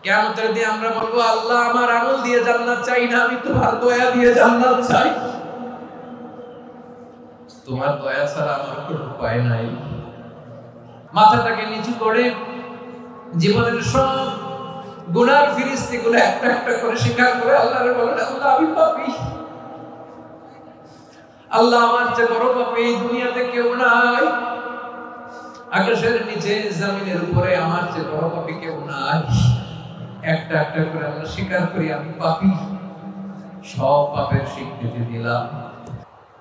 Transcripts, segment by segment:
কিয়ামতের দিন আমরা বলবো, আল্লাহ আমার আমল দিয়ে জান্নাত চাই না, আমি তোমার দয়া দিয়ে জান্নাত চাই। তোমার দয়া ছাড়া আমার কোনো উপায় নাই। মাথাটাকে নিচু করে জীবনের সব গুনার ফিরিস্তিগুলো একটা একটা করে স্বীকার করে আল্লাহরে বলেন, আল্লাহ আমি পাপী, আল্লাহ আমার চেয়ে বড় পাপী এই দুনিয়াতে কেউ নাই, আকাশের নিচে জমিনের উপরে আমার চেয়ে বড় পাপী কেউ নাই। একটা একটা করে আমরা স্বীকার করি আমি পাপী, সব পাপের স্বীকৃতি দিলাম।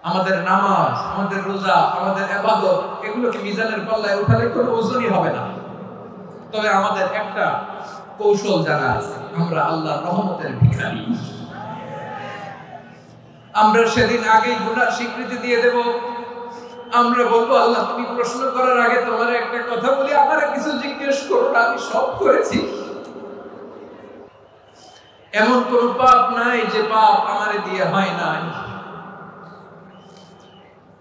আমাদের নামাজ, আমাদের রোজা, আমাদের ইবাদত, এগুলোকে মিজানের পাল্লায় উঠালে কোনো ওজনই হবে না। তবে আমাদের একটা কৌশল জানা আছে, আমরা আল্লাহর রহমতের ভিখারি। আমরা সেদিন আগেই গুনার স্বীকৃতি দিয়ে দেব। আমরা বলবো, আল্লাহ তুমি প্রশ্ন করার আগে তোমার একটা কথা বলি, আমার কিছু জিজ্ঞেস করো না, আমি সব করেছি। এমন কোন পাপ নাই যে পাপ আমারে দিয়ে হয় নাই।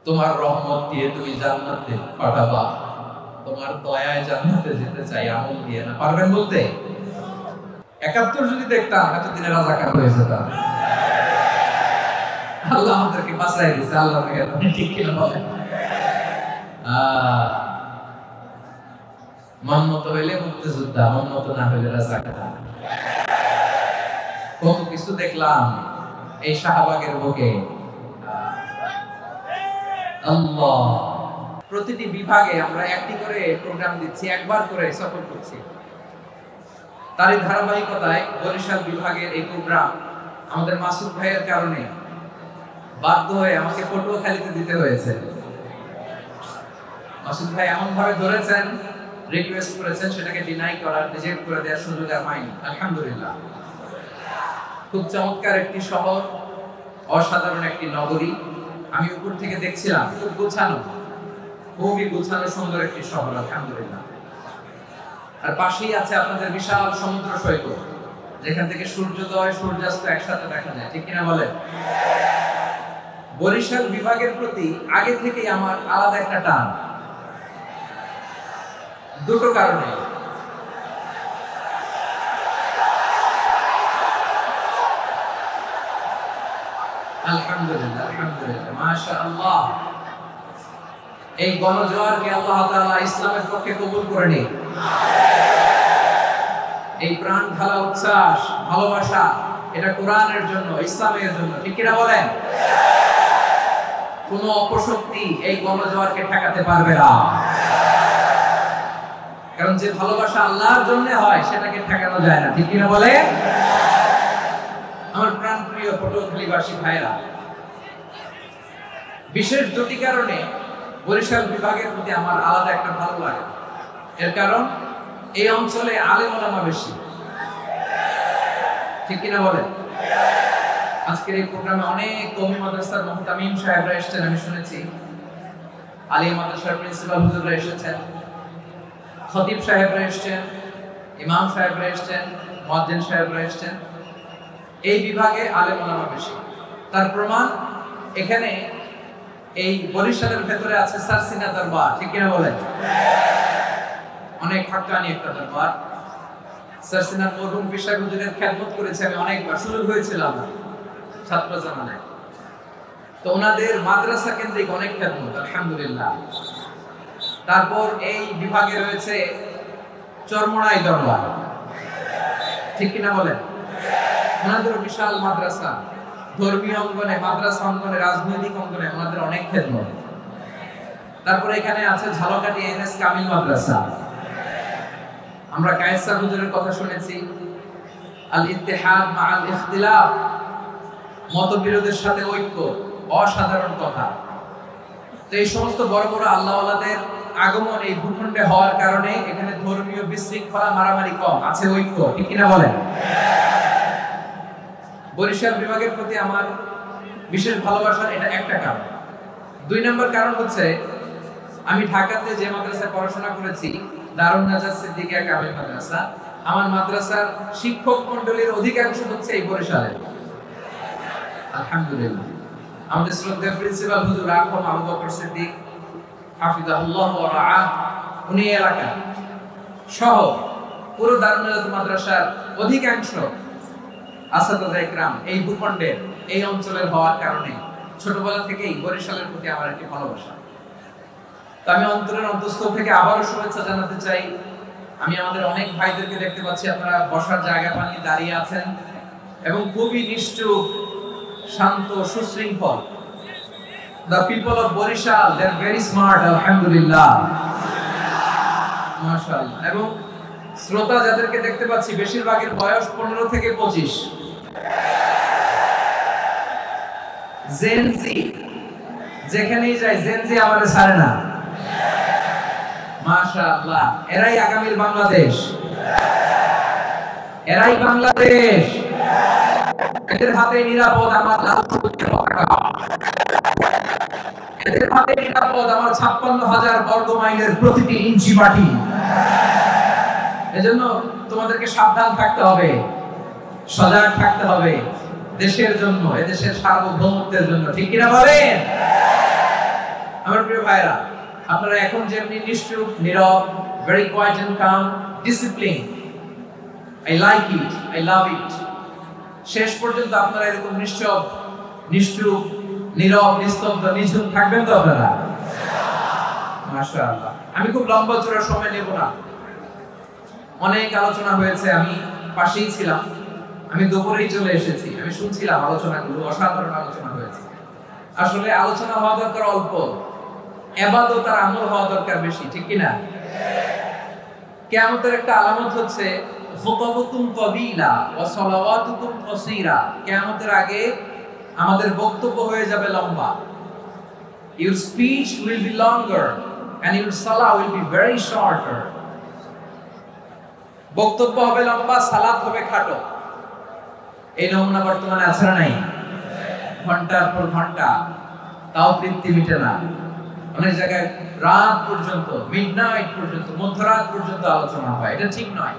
তোমার রহমত দিয়ে তুমি জান্নাতে পাঠাবা, তোমার দয়ায় জান্নাতে যেতে চাই, আমল দিয়ে না। পারবেন বলতে? ৭১ যদি দেখতাম এতদিনে রাজাকার হয়ে যেতাম। আল্লাহ আমাদেরকে বাঁচাই দিয়েছে। আল্লাহ ঠিক কিনা বলেন? মন মতো হইলে মুক্তিযোদ্ধা, মন মতো না হইলে রাজাকার। কত কিছু দেখলাম এই শাহবাগের বুকে। আল্লাহ, প্রতিটি বিভাগে আমরা একটি করে প্রোগ্রাম দিচ্ছি, একবার করে সফর করছি। তারই ধারাবাহিকতায় বরিশাল বিভাগের এই প্রোগ্রাম আমাদের মাসুদ ভাইয়ের কারণে বাধ্য হয়ে আমাকে পটুয়াখালীতে দিতে হয়েছে। মাসুদ ভাই এমন ভাবে ধরেছেন, রিকোয়েস্ট করেছেন, সেটাকে ডিনাই করার, রিজেক্ট করে দেওয়ার সুযোগ আর পাইনি। আলহামদুলিল্লাহ, খুব চমৎকার একটি শহর, অসাধারণ একটি নগরী। আমি উপর থেকে দেখছিলাম, খুব গোছানো, খুবই গোছানো সুন্দর একটি শহর। আলহামদুলিল্লাহ। আর পাশেই আছে আপনাদের বিশাল সমুদ্র সৈকত, যেখান থেকে সূর্যোদয় সূর্যাস্ত একসাথে দেখা যায়। ঠিক কিনা বলেন? বরিশাল বিভাগের প্রতি আগে থেকেই আমার আলাদা একটা টান, দুটো কারণে। আলহামদুলিল্লাহ, আলহামদুলিল্লাহ, মাশাআল্লাহ। এই গণজোয়ারকে আল্লাহ তাআলা ইসলামের পক্ষে কবুল করে নিন। এই প্রাণ ঢালা উচ্ছ্বাস, ভালোবাসা, এটা কোরআনের জন্য, ইসলামের জন্য। ঠিক কিনা বলেন? কোন অপশক্তি এই গণজোয়ারকে ঠেকাতে পারবে না। কারণ যে ভালোবাসা আল্লাহর জন্য হয় সেটাকে ঠেকানো যায় না। ঠিক কিনা বলেন? আমার প্রাণ প্রিয় পটুয়াখালীবাসী ভাইরা, বিশেষ দুটি কারণে বরিশাল বিভাগের প্রতি আমার আলাদা একটা ভালো লাগে। এর কারণ এই অঞ্চলে আলেম ওলামা বেশি। ঠিক কিনা বলেন? আজকের এই প্রোগ্রামে অনেক কওমি মাদ্রাসার মুহতামিম সাহেবরা এসেছেন, আমি শুনেছি। আলিয়া মাদ্রাসার প্রিন্সিপাল হুজুররা এসেছেন, খতিব সাহেবরা এসেছেন, ইমাম সাহেবরা এসেছেন, মুয়াজ্জিন সাহেবরা এসেছেন। এই বিভাগে আলেম ওলামা বেশি। তার প্রমাণ এখানে এই বরিশালের ভেতরে আছে সারসিনা দরবার। ঠিক কিনা বলেন? অনেক হাক্কানি একটা দরবার। সারসিনার মরহুম পিশাক হুজুরের খেদমত করেছে আমি অনেকবার, সুযোগ হয়েছিল আমার ছাত্র জামানায়। তো ওনাদের মাদ্রাসা কেন্দ্রিক অনেক খেদমত, আলহামদুলিল্লাহ। তারপর এই বিভাগে রয়েছে চরমোনাই দরবার। ঠিক কিনা বলেন? ওনাদের বিশাল মাদ্রাসা, ধর্মীয় অঙ্গনে, মাদ্রাসা অঙ্গনে, রাজনৈতিক অঙ্গনে ওনাদের অনেক খেদমত। তারপরে এখানে আছে ঝালকাঠি এনএস কামিল মাদ্রাসা। আমরা কায়েসার হুজুরের কথা শুনেছি, আল ইত্তেহাদ মা আল ইখতিলাফ, মতবিরোধের সাথে ঐক্য, অসাধারণ কথা। তো এই সমস্ত বড় বড় আল্লাহওয়ালাদের আগমন এই ভূখণ্ডে হওয়ার কারণে এখানে ধর্মীয় বিশৃঙ্খলা, মারামারি কম, আছে ঐক্য। ঠিক কিনা বলেন? বরিশাল বিভাগের প্রতি আমার বিশেষ ভালোবাসার এটা একটা কারণ। ২ নম্বর কারণ হচ্ছে, আমি ঢাকাতে যে মাদ্রাসায় পড়াশোনা করেছি, দারুন নাজাত সিদ্দিকিয়া কামিল মাদ্রাসা, আমার মাদ্রাসার শিক্ষক মণ্ডলীর অধিকাংশ হচ্ছে এই বরিশালের। আলহামদুলিল্লাহ। আমাদের শ্রদ্ধেয় প্রিন্সিপাল হুজুর আকরাম আবু বকর সিদ্দিক হাফিজাহুল্লাহ ওয়া রাআহ, উনি এলাকা সহ পুরো দারুল নাজাত মাদ্রাসার অধিকাংশ আসাদুল ইকরাম এই ভূখণ্ডের এই অঞ্চলের হওয়ার কারণে ছোটবেলা থেকেই বরিশালের প্রতি আমার একটি ভালোবাসা। তো আমি অন্তরের অন্তঃস্থল থেকে আবারও শুভেচ্ছা জানাতে চাই। আমি আমাদের অনেক ভাইদেরকে দেখতে পাচ্ছি, আপনারা বসার জায়গা পানি দাঁড়িয়ে আছেন এবং খুবই নিষ্ঠুর, শান্ত, সুশৃঙ্খল। The people of Borishal, they are very smart, alhamdulillah, মাশাআল্লাহ। এবং শ্রোতা যাদেরকে দেখতে পাচ্ছি বেশিরভাগের বয়স 15 থেকে 25। জেনজি যেখানেই যায়, জেনজি আমাদের ছাড়ে না, মাশাআল্লাহ। এরাই আগামীর বাংলাদেশ, এরাই বাংলাদেশ। এদের হাতে নিরাপদ আমার লাল সবুজের পতাকা, এদের হাতে নিরাপদ আমার 56,000 বর্গ মাইলের প্রতিটি ইঞ্চি মাটি। এজন্য তোমাদেরকে সাবধান থাকতে হবে, সজাগ থাকতে হবে দেশের জন্য, এদেশের সার্বভৌমত্বের জন্য, ঠিক কিনা বলেন? আমার প্রিয় ভাইরা, আপনারা এখন যেমনি নিশ্চুপ, নীরব, very quiet and calm, discipline, I like it, I love it, শেষ পর্যন্ত আপনারা এরকম নিশ্চুপ, নিশ্চুপ, নীরব, নিস্তব্ধ, নিঝুম থাকবেন তো আপনারা? মাশাআল্লাহ। আমি খুব লম্বা চড়া সময় নেব না, অনেক আলোচনা হয়েছে, আমি পাশেই ছিলাম, আমি দুপুরেই চলে এসেছি, আমি শুনছিলাম আলোচনাগুলো, অসাধারণ আলোচনা হয়েছে। আসলে আলোচনা হওয়া দরকার অল্প, ইবাদত আর আমল হওয়া দরকার বেশি, ঠিক কি না? কিয়ামতের একটা আলামত হচ্ছে খুতাবুকুম তাবিলা ওয়া সালাওয়াতুকুম কাসীরা। কিয়ামতের আগে আমাদের বক্তব্য হয়ে যাবে লম্বা। Your speech will be longer and your salah will be very shorter. বক্তব্য হবে লম্বা, সালাত হবে খাটো। এই নমুনা বর্তমানে আছে না নাই? ঘন্টার পর ঘন্টা, তাও তৃপ্তি মিটে না। অনেক জায়গায় রাত পর্যন্ত, মিডনাইট পর্যন্ত, মধ্যরাত পর্যন্ত আলোচনা হয়, এটা ঠিক নয়।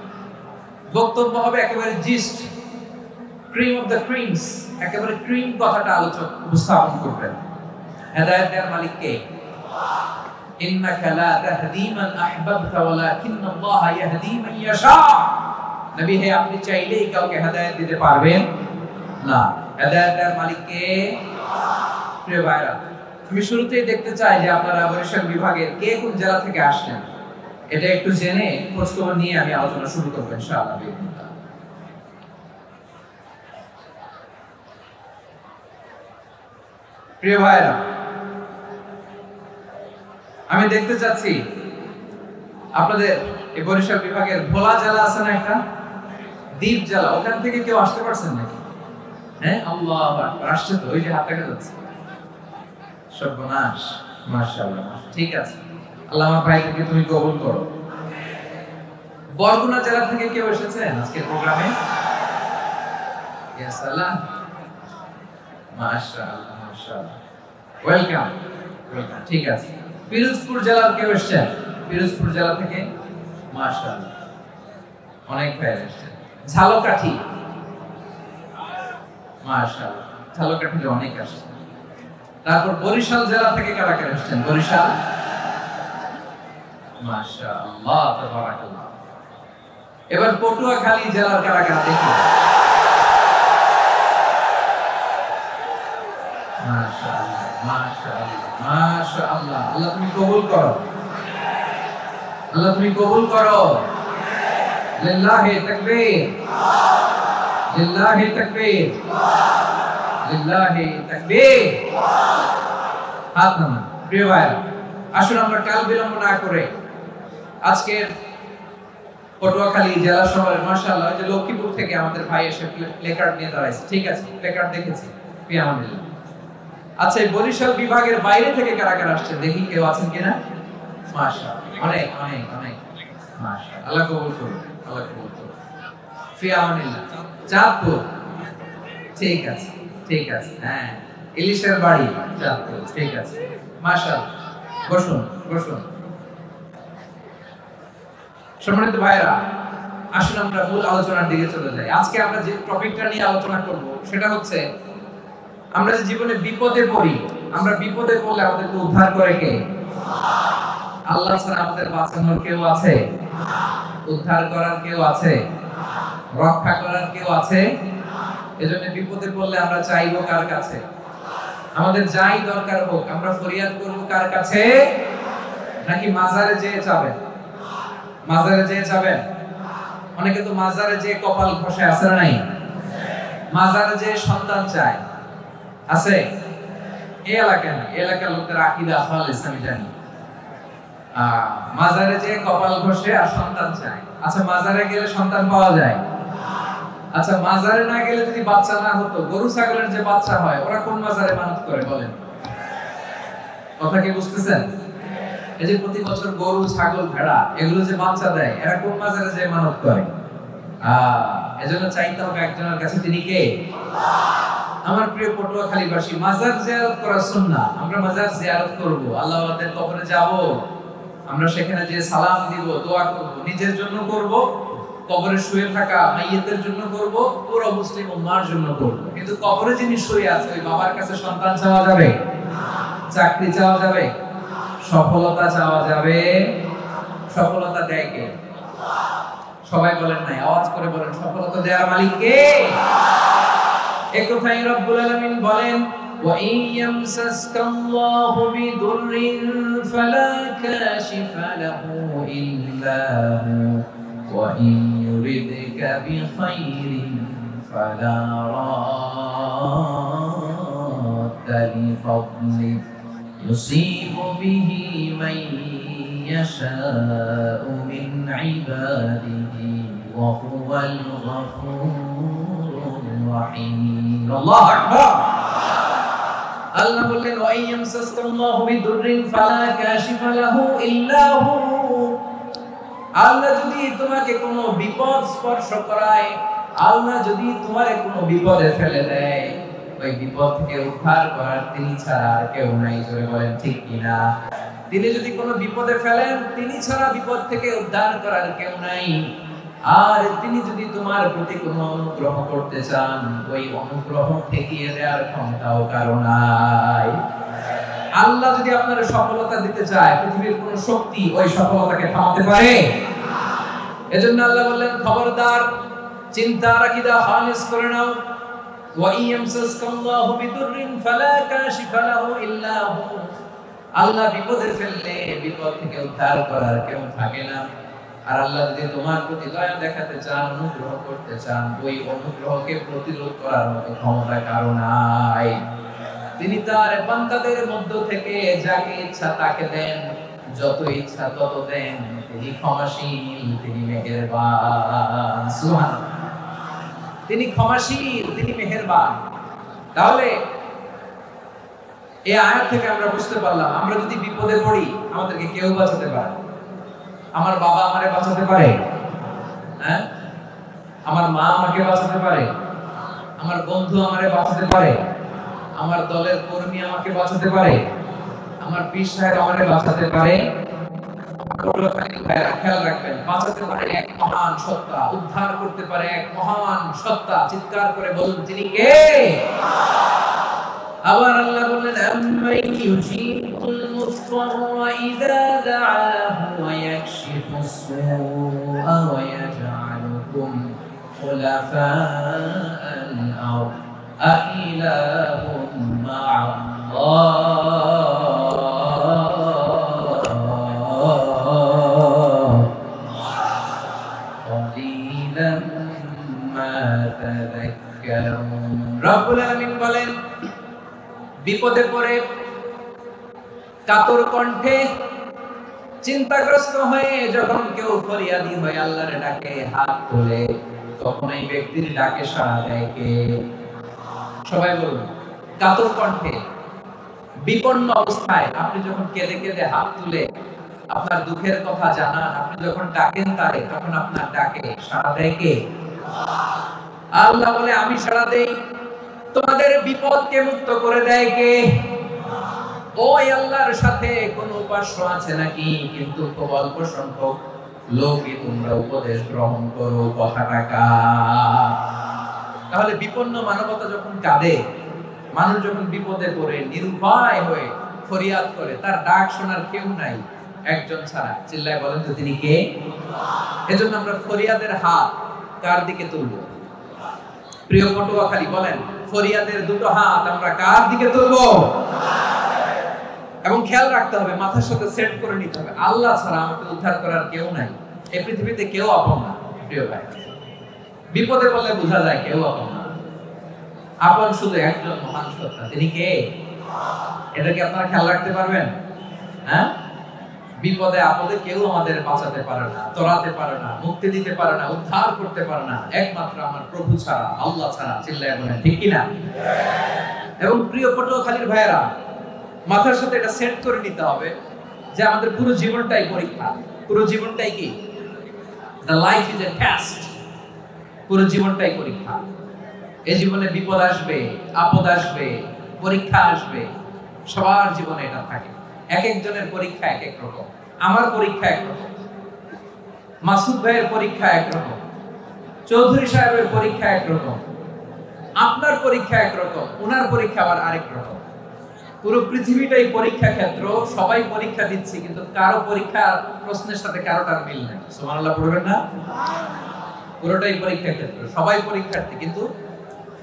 বক্তব্য হবে একেবারে gist, cream of the creams, একেবারে ক্রিম কথাটা আলোচক উপস্থাপন করবেন। হেদায়েত দেওয়ার মালিক কে? ইন্নাকা লা তাহদি মান আহবাবতা ওয়ালাকিন্নাল্লাহা ইয়াহদি মান ইয়াশা। নবী হে, আপনি চাইলেই কাউকে হেদায়েত দিতে পারবেন না। হেদায়েত দেওয়ার মালিক কে? প্রিয় ভাইরা, আমি শুরুতেই দেখতে চাই যে আপনারা বরিশাল বিভাগের কে কোন জেলা থেকে আসলেন, এটা একটু জেনে খোঁজখবর নিয়ে আমি আলোচনা শুরু করব ইনশাআল্লাহ। প্রিয় ভাইরা, আমি দেখতে চাচ্ছি আপনাদের এই বরিশাল বিভাগের ভোলা জেলা আছে না একটা, দ্বীপ জেলা, ওখান থেকে কেউ আসতে পারছেন নাকি? হ্যাঁ, আল্লাহু আকবার, আসছে তো, ওই যে হাত দেখা যাচ্ছে। সর্বনাশ, মাশাআল্লাহ, ঠিক আছে, আল্লাহ আমার ভাইকে তুমি কবুল করো। বরগুনা জেলা থেকে কেউ এসেছেন আজকের প্রোগ্রামে? ইয়া সালাম, মাশাআল্লাহ, মাশাআল্লাহ, ওয়েলকাম, ওয়েলকাম, ঠিক আছে। পিরোজপুর জেলার কেউ এসেছেন? পিরোজপুর জেলা থেকে মাশাআল্লাহ, অনেক ভাই এসেছেন। ঝালকাঠি, মাশাআল্লাহ, ঝালকাঠিতে অনেক আসছেন। তারপর বরিশাল জেলা থেকে কারা কারা এসেছেন? বরিশাল, মাশাআল্লাহ, তাবারাকাল্লাহ। এবার পটুয়াখালী জেলার কারা কারা দেখি? মাশাআল্লাহ, মাশাআল্লাহ, মাশাআল্লাহ। আল্লাহ তুমি কবুল করো, আল্লাহ তুমি কবুল করো। লিল্লাহি তাকবীর, লিল্লাহি তাকবীর, লিল্লাহি তাকবীর। হাত নামান। প্রিয় ভাইরা, আসুন আমরা কাল বিলম্ব না করে আজকের পটুয়াখালী জেলা শহরের, মাশাআল্লাহ, ওই যে লক্ষ্মীপুর থেকে আমাদের ভাই এসে প্লেকার্ড নিয়ে দাঁড়াইছে, ঠিক আছে, প্লেকার্ড দেখেছি, ফিয়ামানিল্লাহ। আচ্ছা, এই বরিশাল বিভাগের বাইরে থেকে কারা কারা আসছেন দেখি, কেউ আছেন কিনা? মাশাআল্লাহ, অনেক অনেক অনেক, মাশাআল্লাহ, আল্লাহ কবুল করুন, আল্লাহ কবুল করুন। ফিয়ামানিল্লাহ, চাঁদপুর, ঠিক আছে, ঠিক আছে, হ্যাঁ, ইলিশের বাড়ি, চাঁদপুর, ঠিক আছে, মাশাআল্লাহ। বসুন, বসুন। সম্মানিত ভাইরা, আসুন আমরা মূল আলোচনার দিকে চলে যাই। আজকে আমরা যে টপিকটা নিয়ে আলোচনা করব সেটা হচ্ছে, আমরা যে জীবনে বিপদে পড়ি, আমরা বিপদে পড়লে আমাদেরকে উদ্ধার করে কে? আল্লাহ ছাড়া আমাদের বাঁচানোর কেউ আছে? উদ্ধার করার কেউ আছে? রক্ষা করার কেউ আছে? এজন্য বিপদে পড়লে আমরা চাইবো কার কাছে? আমাদের যাই দরকার হোক আমরা ফরিয়াদ করব কার কাছে? নাকি মাজারে যেয়ে চাবেন? মাজারে যেয়ে চাবেন? অনেকে তো মাজারে যেয়ে কপাল ঘষে, আছে না নাই? মাজারে যেয়ে সন্তান চায়, আছে? এই এলাকার লোকদের আকীদা খালেস আমি জানি। মাজারে যেয়ে কপাল ঘষে আর সন্তান চায়। আচ্ছা, মাজারে গেলে সন্তান পাওয়া যায়? আচ্ছা, মাজারে না গেলে যদি বাচ্চা না হতো, গরু ছাগলের যে বাচ্চা হয় ওরা কোন মাজারে মানত করে বলেন? কথা কি বুঝতেছেন? এই যে প্রতি বছর গরু ছাগল ভেড়া এগুলো যে বাচ্চা দেয়, এরা কোন মাজারে যে মানত করে? এজন্য চাইতে হবে একজনের কাছে, তিনি কে? আমার প্রিয় পটুয়াখালীবাসী, মাজার জিয়ারত করা সুন্নাহ। আমরা মাজার জিয়ারত করব, আল্লাহ ওয়াদের কবরে যাব, আমরা সেখানে যে সালাম দিব, দোয়া করব, নিজের জন্য করব, কবরে শুয়ে থাকা মাইয়িতের জন্য করব, পুরো মুসলিম উম্মার জন্য করব। কিন্তু কবরে যিনি শুয়ে আছে ওই বাবার কাছে সন্তান চাওয়া যাবে? চাকরি চাওয়া যাবে? সফলতা চাওয়া যাবে? সফলতা দেয় কে? সবাই বলেন নাই, আওয়াজ করে বলেন, সফলতা দেওয়ার মালিক কে? একথাই রব্বুল আলামিন বলেন, ওয়া ইয়ামসাসকাল্লাহু বিদুররিন ফালা কাশিফা লাহু ইল্লা হু ওয়া ইন ইউরিদকা বিখাইরিন ফালা রাদ্দা লিফাদলি ইউসিবু বিহি মান ইয়াশাউ মিন ইবাদিহি ওয়া হুয়াল গফুরুর রাহিম। আল্লাহু আকবার। আল্লাহ বললেন, ওয়া ইয়ামসাসকাল্লাহু বিদুররিন ফালা কাশিফা লাহু ইল্লা হু। আল্লাহ যদি তোমাকে কোনো বিপদ স্পর্শ করায়, আল্লাহ যদি তোমারে কোনো বিপদে ফেলে দেয়, ওই বিপদ থেকে উদ্ধার করার তিনি ছাড়া আর কেউ নাই। জোরে বলেন ঠিক কিনা? তিনি যদি কোনো বিপদে ফেলেন, তিনি ছাড়া বিপদ থেকে উদ্ধার করার কেউ নাই। আর তিনি যদি তোমার প্রতি কোনো অনুগ্রহ করতে চান, ওই অনুগ্রহ ঠেকিয়ে দেওয়ার ক্ষমতাও কারো নাই। আল্লাহ যদি আপনার সফলতা দিতে চায়, পৃথিবীর কোন শক্তি ওই সফলতাকে থামাতে পারে? এজন্য আল্লাহ বললেন, খবরদার, চিন্তার আকীদা খালিস করে নাও। ওয়া ইয়ামসাসকাল্লাহু বিদুররিন ফালা কাশিফা লাহু ইল্লা হু। আল্লাহ বিপদে ফেললে বিপদ থেকে উদ্ধার করার কেউ থাকে না। আর আল্লাহ যদি তোমার প্রতি দয়া দেখাতে চান, অনুগ্রহ করতে চান, ওই অনুগ্রহকে প্রতিরোধ করার মতো ক্ষমতা কারো নাই। তিনি তার বান্দাদের মধ্য থেকে যাকে ইচ্ছা তাকে দেন, যত ইচ্ছা তত দেন। তিনি ক্ষমাশীল, তিনি মেহেরবান। সুবহানাল্লাহ। তিনি ক্ষমাশীল, তিনি মেহেরবান। তাহলে এই আয়াত থেকে আমরা বুঝতে পারলাম, আমরা যদি বিপদে পড়ি আমাদেরকে কেউ বাঁচাতে পারে? আমার বাবা আমারে বাঁচাতে পারে? হ্যাঁ? আমার মা আমাকে বাঁচাতে পারে? আমার বন্ধু আমারে বাঁচাতে পারে? আমার দলের কর্মী আমাকে বাঁচাতে পারে? আমার পীর সাহেব আমারে বাঁচাতে পারে? খেয়াল রাখবেন, বাঁচাতে পারে এক মহান সত্তা, উদ্ধার করতে পারে এক মহান সত্তা। চিৎকার করে বলুন, তিনি কে? আবার আল্লাহ বললেন, আম্মান ইউজিবুল মুফতারা ইযা দাআহু ওয়া ইয়াকশিফুস সুআ ওয়া ইয়াজআলুকুম খুলাফাআল আরদ আইলাহুম মা'আল্লাহ ক্বালিলাম মা তাযাক্কারুন। রব্বুল আলামিন বলেন, বিপদে পড়ে কাতর কণ্ঠে চিন্তাগ্রস্ত হয়ে যখন কেউ ফরিয়াদি হয়ে আল্লাহর ডাকে হাত তোলে, তখন এই ব্যক্তির ডাকে সাড়া দেয় কে? সবাই বলুন, কাতর কণ্ঠে বিপন্ন অবস্থায় আপনি যখন কেঁদে কেঁদে হাত তুলে আপনার দুঃখের কথা জানান, আপনি যখন ডাকেন তারে, তখন আপনার ডাকে সাড়া দেয় কে? আল্লাহ বলে, আমি সাড়া দেই। তোমাদের বিপদকে মুক্ত করে দেয় কে? ওই আল্লাহর সাথে কোন উপাস্য আছে নাকি? কিন্তু খুব অল্প সংখ্যক লোকই তোমরা উপদেশ গ্রহণ করো। কথাটা কার? তাহলে বিপন্ন মানবতা যখন কাঁদে, মানুষ যখন বিপদে পড়ে নিরুপায় হয়ে ফরিয়াদ করে, তার ডাক শোনার কেউ নাই, একজন ছাড়া। চিল্লায় বলেন তো তিনি কে? এজন্য আমরা ফরিয়াদের হাত কার দিকে তুলব? প্রিয় পটুয়াখালী বলেন, ফরিয়াদের দুটো হাত আমরা কার দিকে তুলব? এবং খেয়াল রাখতে হবে, মাথার সাথে সেট করে নিতে হবে, আল্লাহ ছাড়া আমাকে উদ্ধার করার কেউ নাই। এই পৃথিবীতে কেউ আপন না। প্রিয় ভাই, বিপদে বললে বোঝা যায় কেউ আপন না। আপন শুধু একজন মহান সত্তা, তিনি কে? এটা কি আপনারা খেয়াল রাখতে পারবেন? হ্যাঁ, বিপদে আপদে কেউ আমাদের বাঁচাতে পারে না, তরাতে পারে না, মুক্তি দিতে পারে না, উদ্ধার করতে পারে না, একমাত্র আমার প্রভু ছাড়া, আল্লাহ ছাড়া। চিল্লায় বলেন ঠিক কিনা? এবং প্রিয় পটুয়াখালীর ভাইয়েরা, মাথার সাথে এটা সেট করে নিতে হবে যে আমাদের পুরো জীবনটাই পরীক্ষা। পুরো জীবনটাই কি? The life is a test. পুরো জীবনটাই পরীক্ষা। এই জীবনে বিপদ আসবে, আপদ আসবে, পরীক্ষা আসবে, সবার জীবনে এটা থাকে। এক একজনের পরীক্ষা এক এক রকম। আমার পরীক্ষা এক রকম, মাসুদ ভাইয়ের পরীক্ষা এক রকম, চৌধুরী সাহেবের পরীক্ষা এক রকম, আপনার পরীক্ষা এক রকম, ওনার পরীক্ষা আবার আরেক রকম। পুরো পৃথিবীটাই পরীক্ষা ক্ষেত্র, সবাই পরীক্ষা দিচ্ছি, কিন্তু কারো পরীক্ষা প্রশ্নের সাথে কারোটার মিল নাই। সুবহানাল্লাহ পড়বেন না? পুরোটাই পরীক্ষা ক্ষেত্র, সবাই পরীক্ষার্থী, কিন্তু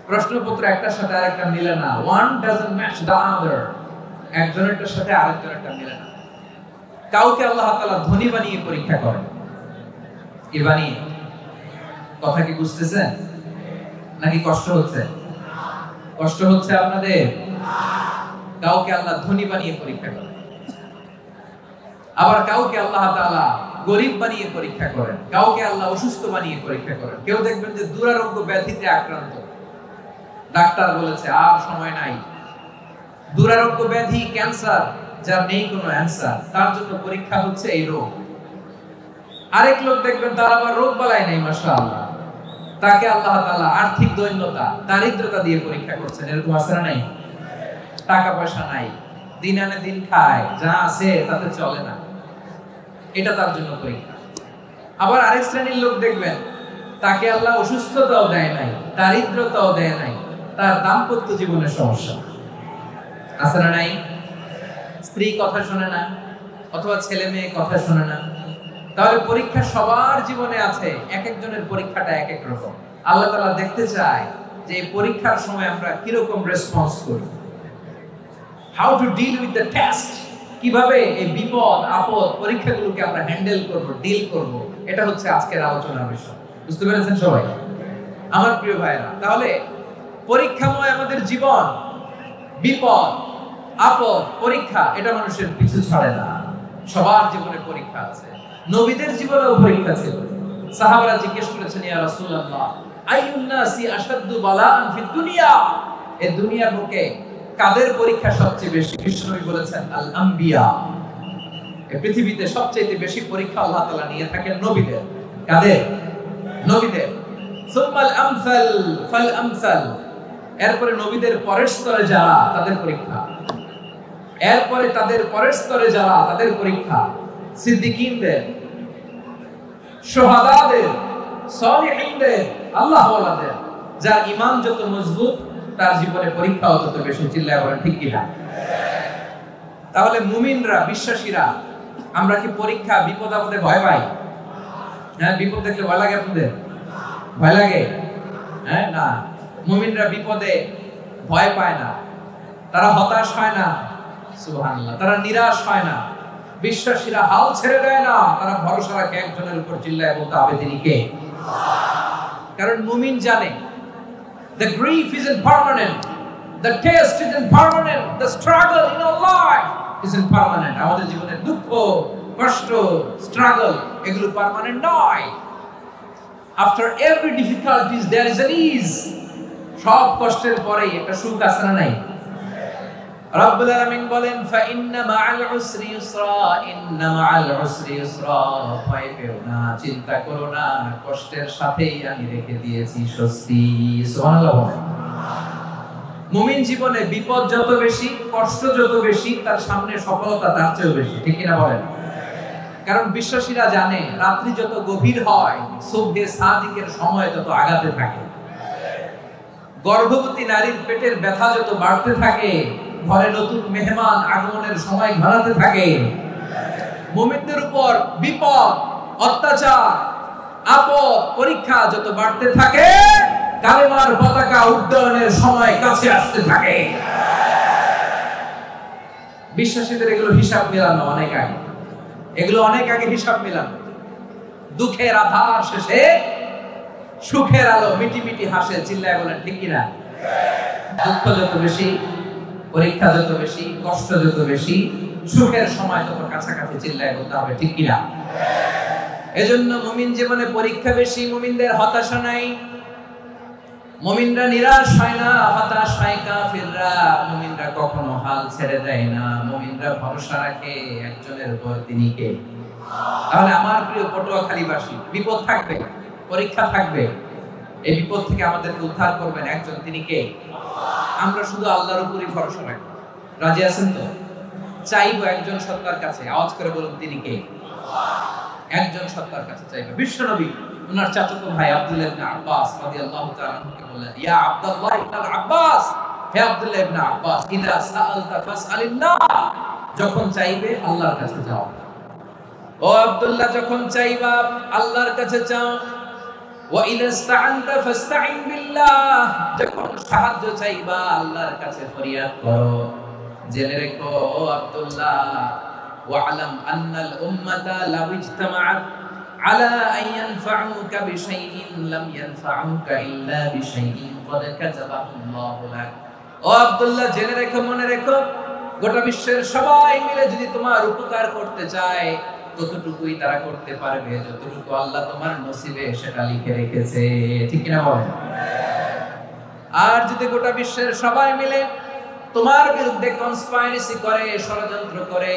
প্রশ্নপত্র একটার সাথে আরেকটা মিলে না। One doesn't match the other. একজনেরটার সাথে আরেকজনেরটা মিলে না। কাউকে আল্লাহ তাআলা ধনী বানিয়ে পরীক্ষা করেন। কি বানিয়ে? কথা কি বুঝতেছেন? নাকি কষ্ট হচ্ছে? কষ্ট হচ্ছে আপনাদের? কাউকে আল্লাহ ধনী বানিয়ে পরীক্ষা করেন, আবার কাউকে আল্লাহ তাআলা গরিব বানিয়ে পরীক্ষা করেন, কাউকে আল্লাহ অসুস্থ বানিয়ে পরীক্ষা করেন। কেউ দেখবেন যে দুরারোগ্য ব্যাধিতে আক্রান্ত, ডাক্তার বলেছে আর সময় নাই, দুরারোগ্য ব্যাধি, ক্যান্সার, যার নেই কোনো অ্যানসার, তার জন্য পরীক্ষা হচ্ছে এই রোগ। আরেক লোক দেখবেন তার আবার রোগ বালাই নেই, মাশাআল্লাহ, তাকে আল্লাহ তাআলা আর্থিক দৈন্যতা, দারিদ্রতা দিয়ে পরীক্ষা করছেন। এরকম আছে না? নাই? টাকা পয়সা নাই, দিন আনে দিন খায়, যা আছে তাতে চলে না, এটা তার জন্য পরীক্ষা। আবার আরেক শ্রেণীর লোক দেখবেন তাকে আল্লাহ অসুস্থতাও দেয় নাই, দারিদ্রতাও দেয় নাই, তার দাম্পত্য জীবনের সমস্যা আছে না? নাই? স্ত্রী কথা শোনে না, অথবা ছেলে মেয়ে কথা শোনে না। তাহলে পরীক্ষা সবার জীবনে আছে, এক একজনের পরীক্ষাটা এক এক রকম। আল্লাহ তাআলা দেখতে চায় যে এই পরীক্ষার সময় আমরা কিরকম রেসপন্স করি, how to deal with the test, কিভাবে এই বিপদ আপদ পরীক্ষাগুলোকে আমরা হ্যান্ডেল করব, ডিল করব। এটা হচ্ছে আজকের আলোচনার বিষয়। বুঝতে পেরেছেন সবাই আমার প্রিয় ভাইরা? তাহলে পরীক্ষাময় আমাদের জীবন, বিপদ আপদ পরীক্ষা, এটা মানুষের পিছু ছাড়ে না। সবার জীবনে পরীক্ষা আছে। নবীদের জীবনেও পরীক্ষা ছিল। সাহাবারা জিজ্ঞেস করেছেন, ইয়া রাসূলুল্লাহ, আইয়ুন নাসি আশাদ্দু বালাআন ফিদ দুনিয়া, এই দুনিয়ার বুকে কাদের পরীক্ষা সবচেয়ে বেশি? বিশ্বনবী বলেছেন, আল আম্বিয়া। এই পৃথিবীতে সবচেয়ে বেশি পরীক্ষা আল্লাহ তাআলা নিয়ে থাকেন নবীদের। কাদের? নবীদের। সুম্মাল আমসাল ফাল আমসাল, এরপরে নবীদের পরের স্তরে যারা, তাদের পরীক্ষা। এরপরে তাদের পরের স্তরে যারা, তাদের পরীক্ষা। সিদ্দিকীনদের, শুহাদাদের, সালিহিনদের, আল্লাহওয়ালাদের। যার ঈমান যত মজবুত, তার জীবনে পরীক্ষাও তত বেশি। চিল্লায় বলেন ঠিক কিনা? তাহলে মুমিনরা, বিশ্বাসীরা, আমরা কি পরীক্ষা বিপদ আপদে ভয় পাই? হ্যাঁ, বিপদ দেখলে ভয় লাগে আপনাদের? ভয় লাগে? হ্যাঁ, না, মুমিনরা বিপদে ভয় পায় না, তারা হতাশ হয় না, সুবহানাল্লাহ, তারা নিরাশ হয় না। বিশ্বাসীরা হাল ছেড়ে দেয় না, তারা ভরসা রাখে একজনের উপর। চিল্লায় বলতে হবে তিনি কে? কারণ মুমিন জানে the grief isn't permanent, the test isn't permanent, the struggle in our life isn't permanent. আমাদের জীবনে দুঃখ, কষ্ট, struggle, এগুলো পার্মানেন্ট নয়। After every difficulties there is an ease. সব কষ্টের পরেই একটা সুখ আছে না? নাই? রব্বুল আলামিন বলেন, ফা ইন্না মাআল উসরি ইউসরা, ইন্না মাআল উসরি ইউসরা, ভয় পেও না, চিন্তা করো না, কষ্টের সাথেই আমি রেখে দিয়েছি স্বস্তি। সুবহানাল্লাহ। মুমিন জীবনে বিপদ যত বেশি, কষ্ট যত বেশি, তার সামনে সফলতা তার চেয়েও বেশি। ঠিক কিনা বলেন? কারণ বিশ্বাসীরা জানে রাত্রি যত গভীর হয়, সুবহে সাদিকের সময় তত আগাতে থাকে। গর্ভবতী নারীর পেটের ব্যথা যত বাড়তে থাকে, ঘরে নতুন মেহমান আগমনের সময় ঘনাতে থাকে। মুমিনদের উপর বিপদ, অত্যাচার, আপদ, পরীক্ষা যত বাড়তে থাকে, কালেমার পতাকা উড্ডয়নের সময় কাছে আসতে থাকে। বিশ্বাসীদের এগুলো হিসাব মেলানো অনেক আগে, এগুলো অনেক আগে হিসাব মেলানো। দুঃখের আধার শেষে সুখের আলো মিটি মিটি হাসে, চিল্লায় বলেন ঠিক কিনা? দুঃখ যত বেশি, পরীক্ষা যত বেশি, কষ্ট যত বেশি, সুখের সময় তত কাছাকাছি, চিল্লায় বলতে হবে ঠিক কিনা? এজন্য মুমিন জীবনে পরীক্ষা বেশি, মুমিনদের হতাশা নাই, মুমিনরা নিরাশ হয় না, হতাশ হয় কাফিররা। মুমিনরা কখনো হাল ছেড়ে দেয় না, মুমিনরা ভরসা রাখে একজনের উপর, তিনি কে? তাহলে আমার প্রিয় পটুয়াখালীবাসী, বিপদ থাকবে, পরীক্ষা থাকবে, এই বিপদ থেকে আমাদেরকে উদ্ধার করবেন একজন, তিনি কে? আমরা শুধু আল্লাহর উপরই ভরসা রাখবো। রাজি আছেন তো? চাইবো একজন সত্তার কাছে, আওয়াজ করে বলুন তিনি কে? একজন সত্তার কাছে চাইবো। বিশ্বনবী ওনার চাচাতো ভাই আব্দুল্লাহ ইবনে আব্বাস রাদিয়াল্লাহু তাআলা আনহুকে বললেন, ইয়া আব্দুল্লাহ ইবনে আব্বাস, হে আব্দুল্লাহ ইবনে আব্বাস, ইদা সাআলতা ফাসআলিল্লাহ, যখন চাইবে আল্লাহর কাছে যাও। ও আব্দুল্লাহ, যখন চাইবা আল্লাহর কাছে চাও। ওয়া ইদা ইসতাআনতা ফাসতাইন বিল্লাহ, যখন সাহায্য চাইবা আল্লাহর কাছে ফরিয়াদ করো। জেনে রেখো আব্দুল্লাহ, ওয়া'লাম আন্নাল উম্মাতা লাউ ইজতামাআত আলা আন ইয়ানফাউকা বিশাইইন লাম ইয়ানফাউকা ইল্লা বিশাইইন ক্বাদ কাতাবাহু আল্লাহু লাক। ও আব্দুল্লাহ, জেনে রেখো, মনে রেখো, গোটা বিশ্বের সবাই মিলে যদি তোমার উপকার করতে চায়, ততটুকুই তারা করতে পারবে যতটুকু আল্লাহ তোমার নসিবে সেটা লিখে রেখেছে, ঠিক কিনা বলেন? আর যদি গোটা বিশ্বের সবাই মিলে তোমার বিরুদ্ধে কনস্পাইরেসি করে, ষড়যন্ত্র করে,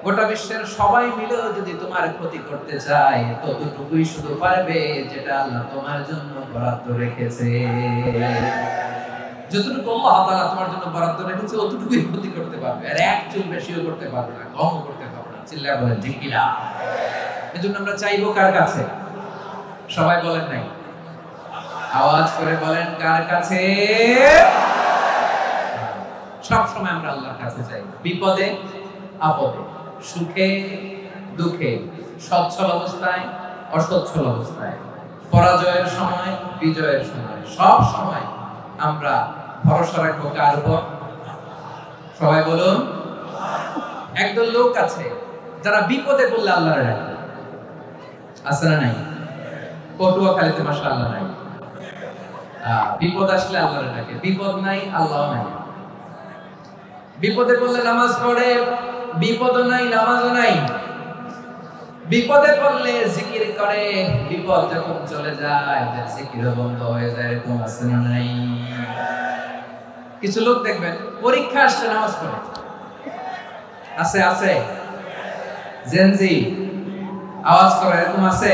গোটা বিশ্বের সবাই মিলে যদি তোমার ক্ষতি করতে চায়, ততটুকুই শুধু পারবে যেটা আল্লাহ তোমার জন্য বরাদ্দ রেখেছে। যতটুকু আল্লাহ তাআলা তোমার জন্য বরাদ্দ রেখেছে ততটুকুই ক্ষতি করতে পারবে, আর এক চুল বেশিও করতে পারবে না, কমও করতে পারবে না, চিল্লায় বলেন ঠিক কিনা? এজন্য আমরা চাইবো কার কাছে? সবাই বলেন নাই, আওয়াজ করে বলেন কার কাছে? সব সময় আমরা আল্লাহর কাছে চাই, বিপদে আপদে, সুখে দুঃখে, সচ্ছল অবস্থায় অসচ্ছল অবস্থায়, পরাজয়ের সময় বিজয়ের সময়, সব সময় আমরা ভরসা রাখবো কার উপর? সবাই বলুন। একদল লোক আছে যারা বিপদে পড়লে আল্লাহর ডাকে, আছে না নাই? পটুয়াখালীতে মাশাআল্লাহ নাই, বিপদ আসলে আল্লাহর ডাকে, বিপদ নাই আল্লাহ নাই। বিপদে পড়লে নামাজ পড়ে, বিপদও নাই নামাজও নাই। বিপদে পড়লে জিকির করে, বিপদ যখন চলে যায় জিকির বন্ধ হয়ে যায়, এরকম আছে না নাই? কিছু লোক দেখবেন পরীক্ষা আসলে নামাজ পড়ে, আছে আছে? জেনজি আওয়াজ করে, এরকম আছে?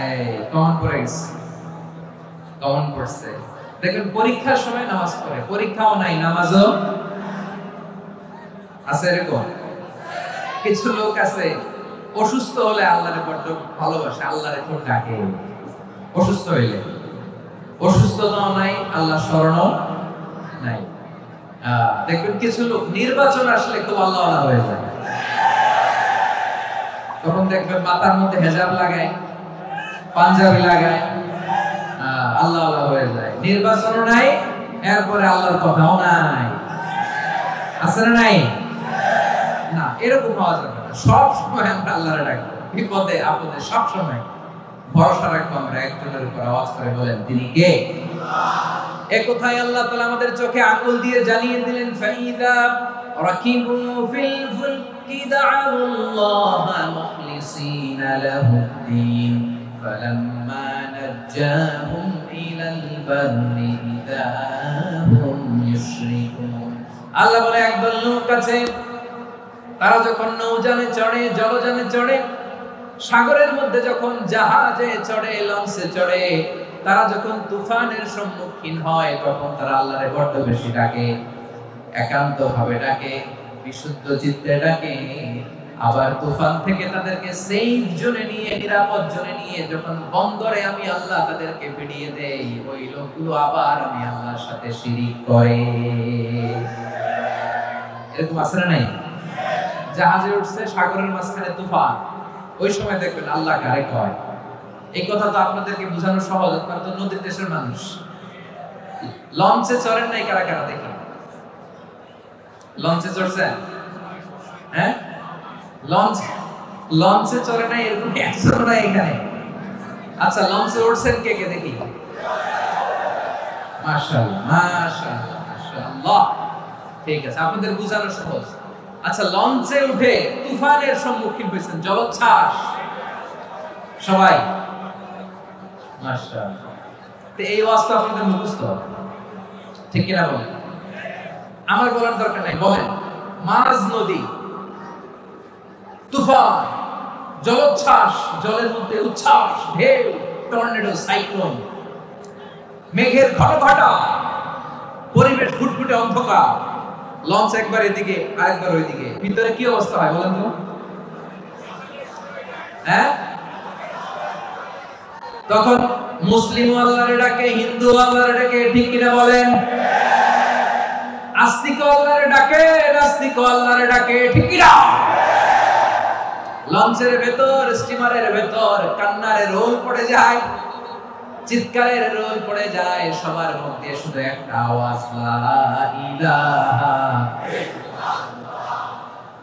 এই কমন পড়েছে, কমন পড়ছে। দেখেন পরীক্ষার সময় নামাজ পড়ে, পরীক্ষাও নাই নামাজও আছে, এরকম। কিছু লোক আছে অসুস্থ হলে আল্লাহরে বড় ভালোবাসে, আল্লাহরে খুব ডাকে। অসুস্থ হইলে, অসুস্থতাও নাই, আল্লাহ স্মরণও নাই। দেখবেন কিছু লোক নির্বাচন আসলে খুব আল্লাহওয়ালা হয়ে যায়, তখন দেখবেন মাথার মধ্যে হেজাব লাগায়, পাঞ্জাবি লাগায়, আল্লাহওয়ালা হয়ে যায়। নির্বাচনও নাই, এরপরে আল্লাহর কথাও নাই, আছে না নাই? না, এরকম হওয়া যাবে না। সব সময় আমরা আল্লাহরে ডাকবো, বিপদে আপদে সব সময় ভরসা রাখবো আমরা একজনের উপর। আওয়াজ করে বলেন তিনি কে? এই কথাই আল্লাহ তাআলা আমাদের চোখে আঙ্গুল দিয়ে জানিয়ে দিলেন, ফাইদা রাকিবু ফিল ফুলকি দা'আল্লাহা মুখলিসিনা লাহুদ্দিন ফালাম্মা নাজ্জাহুম ইলাল বাররি ইযা হুম ইউশরিকুন। আল্লাহ বলে একদল লোক আছে, তারা যখন নৌযানে চড়ে, জলযানে চড়ে, সাগরের মধ্যে যখন জাহাজে চড়ে, লঞ্চে চড়ে, তারা যখন তুফানের সম্মুখীন হয়, তখন তারা আল্লাহরে বড় বেশি ডাকে, একান্ত ভাবে ডাকে, বিশুদ্ধ চিত্তে ডাকে। আবার তুফান থেকে তাদেরকে সেফ জোনে নিয়ে, নিরাপদ জোনে নিয়ে যখন বন্দরে আমি আল্লাহ তাদেরকে ফিরিয়ে দেই, ওই লোকগুলো আবার আমি আল্লাহর সাথে শিরিক করে। এরকম আছে না নাই? জাহাজে উঠছে, সাগরের মাঝখানে তুফান, ওই সময় দেখবেন আল্লাহ কারে কয়। এই কথা তো আপনাদেরকে বোঝানো সহজ, আপনারা তো নদীর দেশের মানুষ। লঞ্চে চড়েন নাই কারা কারা দেখি? লঞ্চে চড়ছেন? হ্যাঁ, লঞ্চে চড়ে নাই এরকম একজন নাই এখানে। আচ্ছা, লঞ্চে উঠছেন কে কে দেখি? মাশাআল্লাহ, মাশাআল্লাহ, মাশাআল্লাহ। ঠিক আছে, আপনাদের বোঝানো সহজ। আচ্ছা, লঞ্চে উঠে তুফানের সম্মুখীন হয়েছেন, জলোচ্ছ্বাস সবাই, মাশাআল্লাহ। তো এই ওয়াজটা আপনাদের মুখস্থ, ঠিক কিনা বলেন? আমার বলার দরকার নাই, বলেন। মাঝ নদী, তুফান, জলোচ্ছ্বাস, জলের মধ্যে উচ্ছ্বাস, ঢেউ, টর্নেডো, সাইক্লোন, মেঘের ঘনঘটা, পরিবেশ ঘুটঘুটে অন্ধকার, লঞ্চ একবার এদিকে আরেকবার ওইদিকে, ভিতরে কি অবস্থা হয় বলেন তো? হ্যাঁ, তখন মুসলিম আল্লাহরে ডাকে, হিন্দু আল্লাহরে ডাকে, ঠিক কিনা বলেন? আস্তিক আল্লাহরে ডাকে, নাস্তিক আল্লাহরে ডাকে, ঠিক কিনা? লঞ্চের ভেতর, স্টিমারের ভেতর কান্নারে রোল পড়ে যায়, চিৎকারের রোল পড়ে যায়, সবার মুখ দিয়ে শুধু একটা আওয়াজ, লা ইলাহা ইল্লাল্লাহ,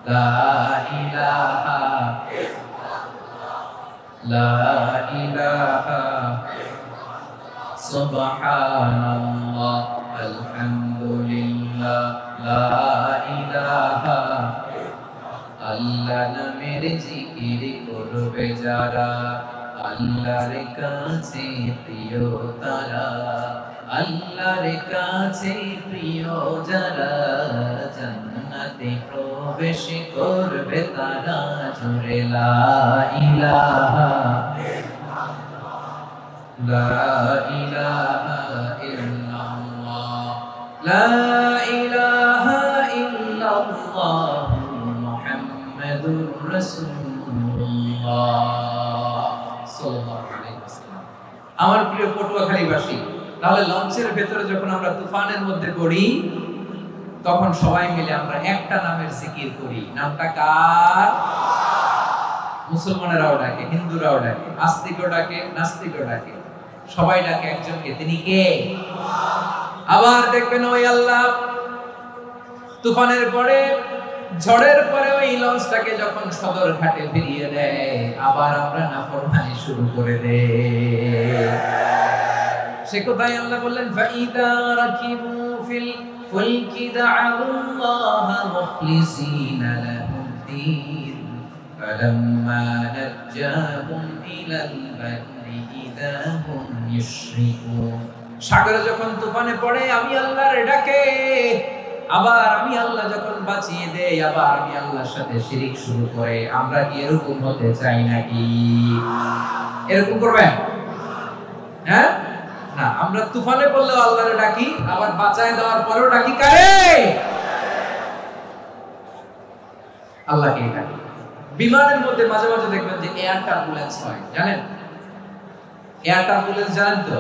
লা ইলাহা ইল্লাল্লাহ, লা ইলাহা সুবহানাল্লাহ, আলহামদুলিল্লাহ, লা ইলাহা। আল্লাহ নামের জিকির করবে যারা, আল্লাহর কাছে প্রিয় তারা, আল্লাহর কাছে প্রিয় যারা, জান্নাতে প্রবেশ করবে তারা, জোরে লা ইলাহা ইল্লাল্লাহ, লা ইলাহা ইল্লাল্লাহ, লা ইলাহা ইল্লাল্লাহ, মুহাম্মাদুর রাসূলুল্লাহ সাল্লাল্লাহু আলাইহি ওয়াসাল্লাম। আমার প্রিয় পটুয়াখালীবাসী, তাহলে লঞ্চের ভেতরে যখন আমরা তুফানের মধ্যে পড়ি, তখন সবাই মিলে আমরা একটা নামের জিকির করি। নামটা কার? মুসলমানেরাও ডাকে, হিন্দুরাও ডাকে, আস্তিকও ডাকে, নাস্তিকও ডাকে, সবাই ডাকে একজনকে, তিনি কে? আবার দেখবেন ওই আল্লাহ তুফানের পরে, ঝড়ের পরে ওই লঞ্চটাকে যখন সদর ঘাটে ফিরিয়ে দেয়, আবার আমরা নাফরমানি শুরু করে দেই। সে কোথায় আল্লাহ বললেন, ফাইদা রাকিবু ফিল ফুলকি দা'আল্লাহ মুখলিসিনা লাহুদ্দিন, ফালাম্মা নাজ্জাহুম ইলাল বাররি ইযা হুম ইউশরিকুন। সাগরে যখন তুফানে পড়ে আমি আল্লাহর ডাকে, আবার আমি আল্লাহ যখন বাঁচিয়ে দেই, আবার আমি আল্লাহর সাথে শিরিক শুরু করে। আমরা কি এরকম হতে চাই নাকি? এরকম করবেন? হ্যাঁ, না। আমরা তুফানে পড়লেও আল্লাহরে ডাকি, আবার বাঁচায় দেওয়ার পরেও ডাকি কারে? আল্লাহকে ডাকি। বিমানের মধ্যে মাঝে মাঝে দেখবেন যে এয়ার টার্বুলেন্স হয়, জানেন? এয়ার টার্বুলেন্স জানেন তো?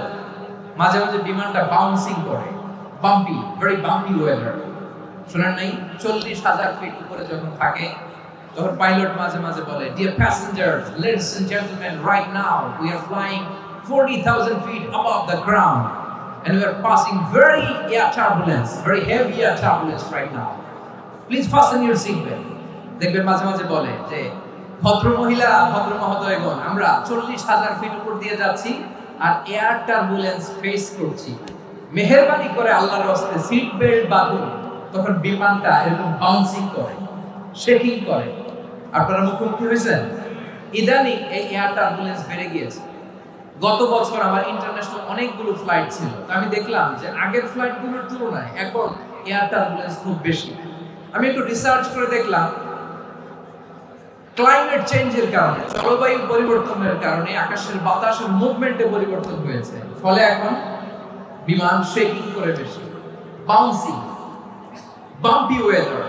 মাঝে মাঝে বিমানটা বাউন্সিং করে, বাম্পি, ভেরি বাম্পি ওয়েদার। শুনেন নাই? 40,000 ফিট উপরে যখন থাকে, তখন পাইলট মাঝে মাঝে বলে, dear passengers, ladies and gentleman, right now we are flying 40,000 feet above the ground and we are passing very air turbulence, very heavy air turbulence right now. Please fasten your seatbelt. দেখবেন মাঝে মাঝে বলে যে, ভদ্র মহিলা, ভদ্র মহোদয়গণ, আমরা 40,000 ফিট উপর দিয়ে যাচ্ছি আর এয়ার টার্বুলেন্স ফেস করছি, মেহেরবানি করে আল্লাহর রাস্তায় সিট বেল্ট বাঁধুন। তখন বিমানটা এরকম বাউন্সিং করে, শেকিং করে। আপনারা মুখোমুখি হয়েছেন? ইদানিং এই এয়ার টার্বুলেন্স বেড়ে গিয়েছে। গত বছর আমার ইন্টারন্যাশনাল অনেকগুলো ফ্লাইট ছিল, তো আমি দেখলাম যে আগের ফ্লাইটগুলোর তুলনায় এখন এয়ার টার্বুলেন্স খুব বেশি। আমি একটু রিসার্চ করে দেখলাম, ক্লাইমেট চেঞ্জের কারণে, জলবায়ু পরিবর্তনের কারণে আকাশের বাতাসের মুভমেন্টে পরিবর্তন হয়েছে, ফলে এখন বিমান শেকিং করে বেশি, বাউন্সিং, বাম্পি ওয়েদার।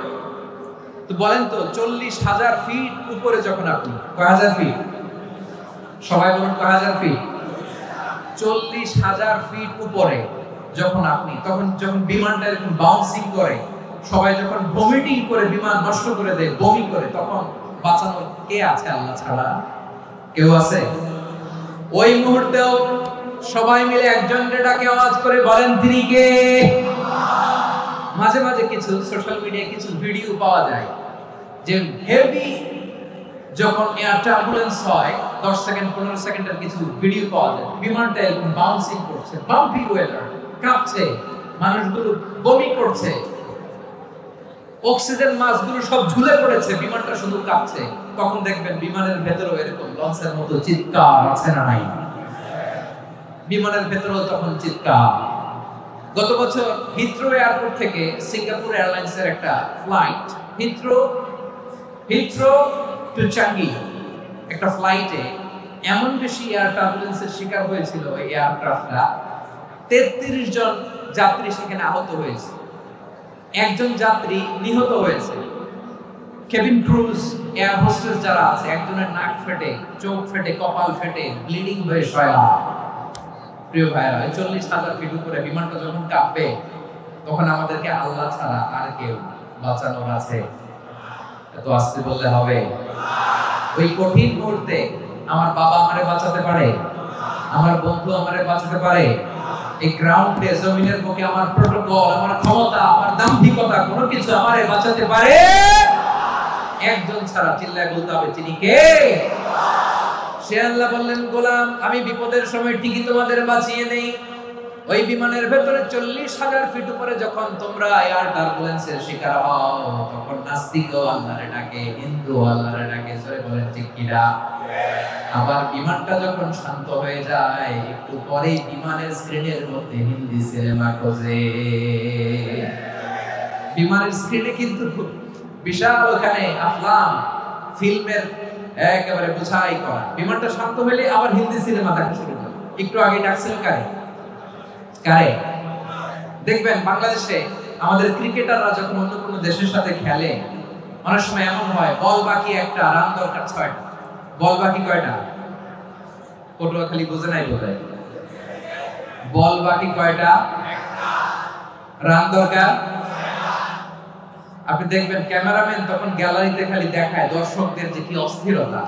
তো বলেন তো, 40,000 ফিট উপরে যখন আপনি, কয় হাজার ফিট? সবাই বলুন কয় হাজার ফিট? 40,000 ফিট উপরে যখন আপনি, তখন যখন বিমানটা এরকম বাউন্সিং করে, সবাই যখন ভমিটিং করে বিমান নষ্ট করে দেয়, বমি করে, তখন বাঁচানোর কে আছে আল্লাহ ছাড়া? কেউ আছে? ওই মুহূর্তেও সবাই মিলে একজনের ডাকে আওয়াজ করে বলেন তিনি কে? মাঝে মাঝে কিছু সোশ্যাল মিডিয়ায় কিছু ভিডিও পাওয়া যায় যে হেভি যখন এয়ার টার্বুলেন্স হয় 10 সেকেন্ড 15 সেকেন্ডের কিছু ভিডিও পাওয়া যায়, বিমানটা এরকম বাউন্সিং করছে, বাম্পি ওয়েদার, কাঁপছে, মানুষগুলো বমি করছে, অক্সিজেন মাস্কগুলো সব ঝুলে পড়েছে, বিমানটা শুধু কাঁপছে। তখন দেখবেন বিমানের ভেতরেও এরকম লঞ্চের মতো চিৎকার আছে না নাই? বিমানের ভেতরেও তখন চিৎকার। গত বছর হিথ্রো এয়ারপোর্ট থেকে সিঙ্গাপুর এয়ারলাইন্সের একটা ফ্লাইট হিথ্রো টু চাঙ্গি একটা ফ্লাইটে এমন বেশি এয়ার টার্বুলেন্সের শিকার হয়েছিল এই এয়ারক্রাফটটা, 33 জন যাত্রী সেখানে আহত হয়েছে, একজন যাত্রী নিহত হয়েছে। কেবিন ক্রুজ, এয়ার হোস্টেস যারা আছে, একজনের নাক ফেটে, চোখ ফেটে, কপাল ফেটে, ব্লিডিং হয়ে শোয়া। প্রিয় ভাইরা, 40,000 ফিট উপরে বিমানটা যখন কাঁপবে, তখন আমাদেরকে আল্লাহ ছাড়া আর কেউ বাঁচানোর আছে? এত আস্তে বললে হবে? ওই কঠিন মুহূর্তে আমার বাবা আমারে বাঁচাতে পারে, আমার বন্ধু আমারে বাঁচাতে পারে। এই গ্রাউন্ডে, জমিনের বুকে আমার প্রোটোকল, আমার ক্ষমতা, আমার দাম্ভিকতা কোনো কিছু আমারে বাঁচাতে পারে? একজন ছাড়া। চিল্লায় বলতে হবে তিনি কে? সে আল্লাহ বললেন, গোলাম আমি বিপদের সময় ঠিকই তোমাদের বাঁচিয়ে নেই। ওই বিমানের ভেতরে 40,000 ফিট উপরে যখন তোমরা এয়ার টার্বুলেন্সের শিকার হও, তখন নাস্তিকও আল্লাহরে ডাকে, হিন্দু আল্লাহরে ডাকে, জোরে বলেন ঠিক কিনা? আবার বিমানটা যখন শান্ত হয়ে যায়, একটু পরেই বিমানের স্ক্রিনের মধ্যে হিন্দি সিনেমা খোঁজে। বিমানের স্ক্রিনে কিন্তু বিশাল ওখানে আফলাম ফিল্মের একেবারে বোঝাই করা। বিমানটা শান্ত হলে আবার হিন্দি সিনেমা দেখা শুরু করে। একটু আগে ডাকছিল কারে? দেখবেন বাংলাদেশে আমাদের ক্রিকেটাররা যখন অন্য কোনো দেশের সাথে খেলে, অনেক সময় এমন হয় বল বাকি একটা, রান দরকার 6টা। বল বাকি কয়টা? পটুয়াখালী বুঝে নাই বোধহয়। বল বাকি কয়টা? রান দরকার। আপনি দেখবেন ক্যামেরাম্যান তখন গ্যালারিতে খালি দেখায় দর্শকদের যে কি অস্থিরতা।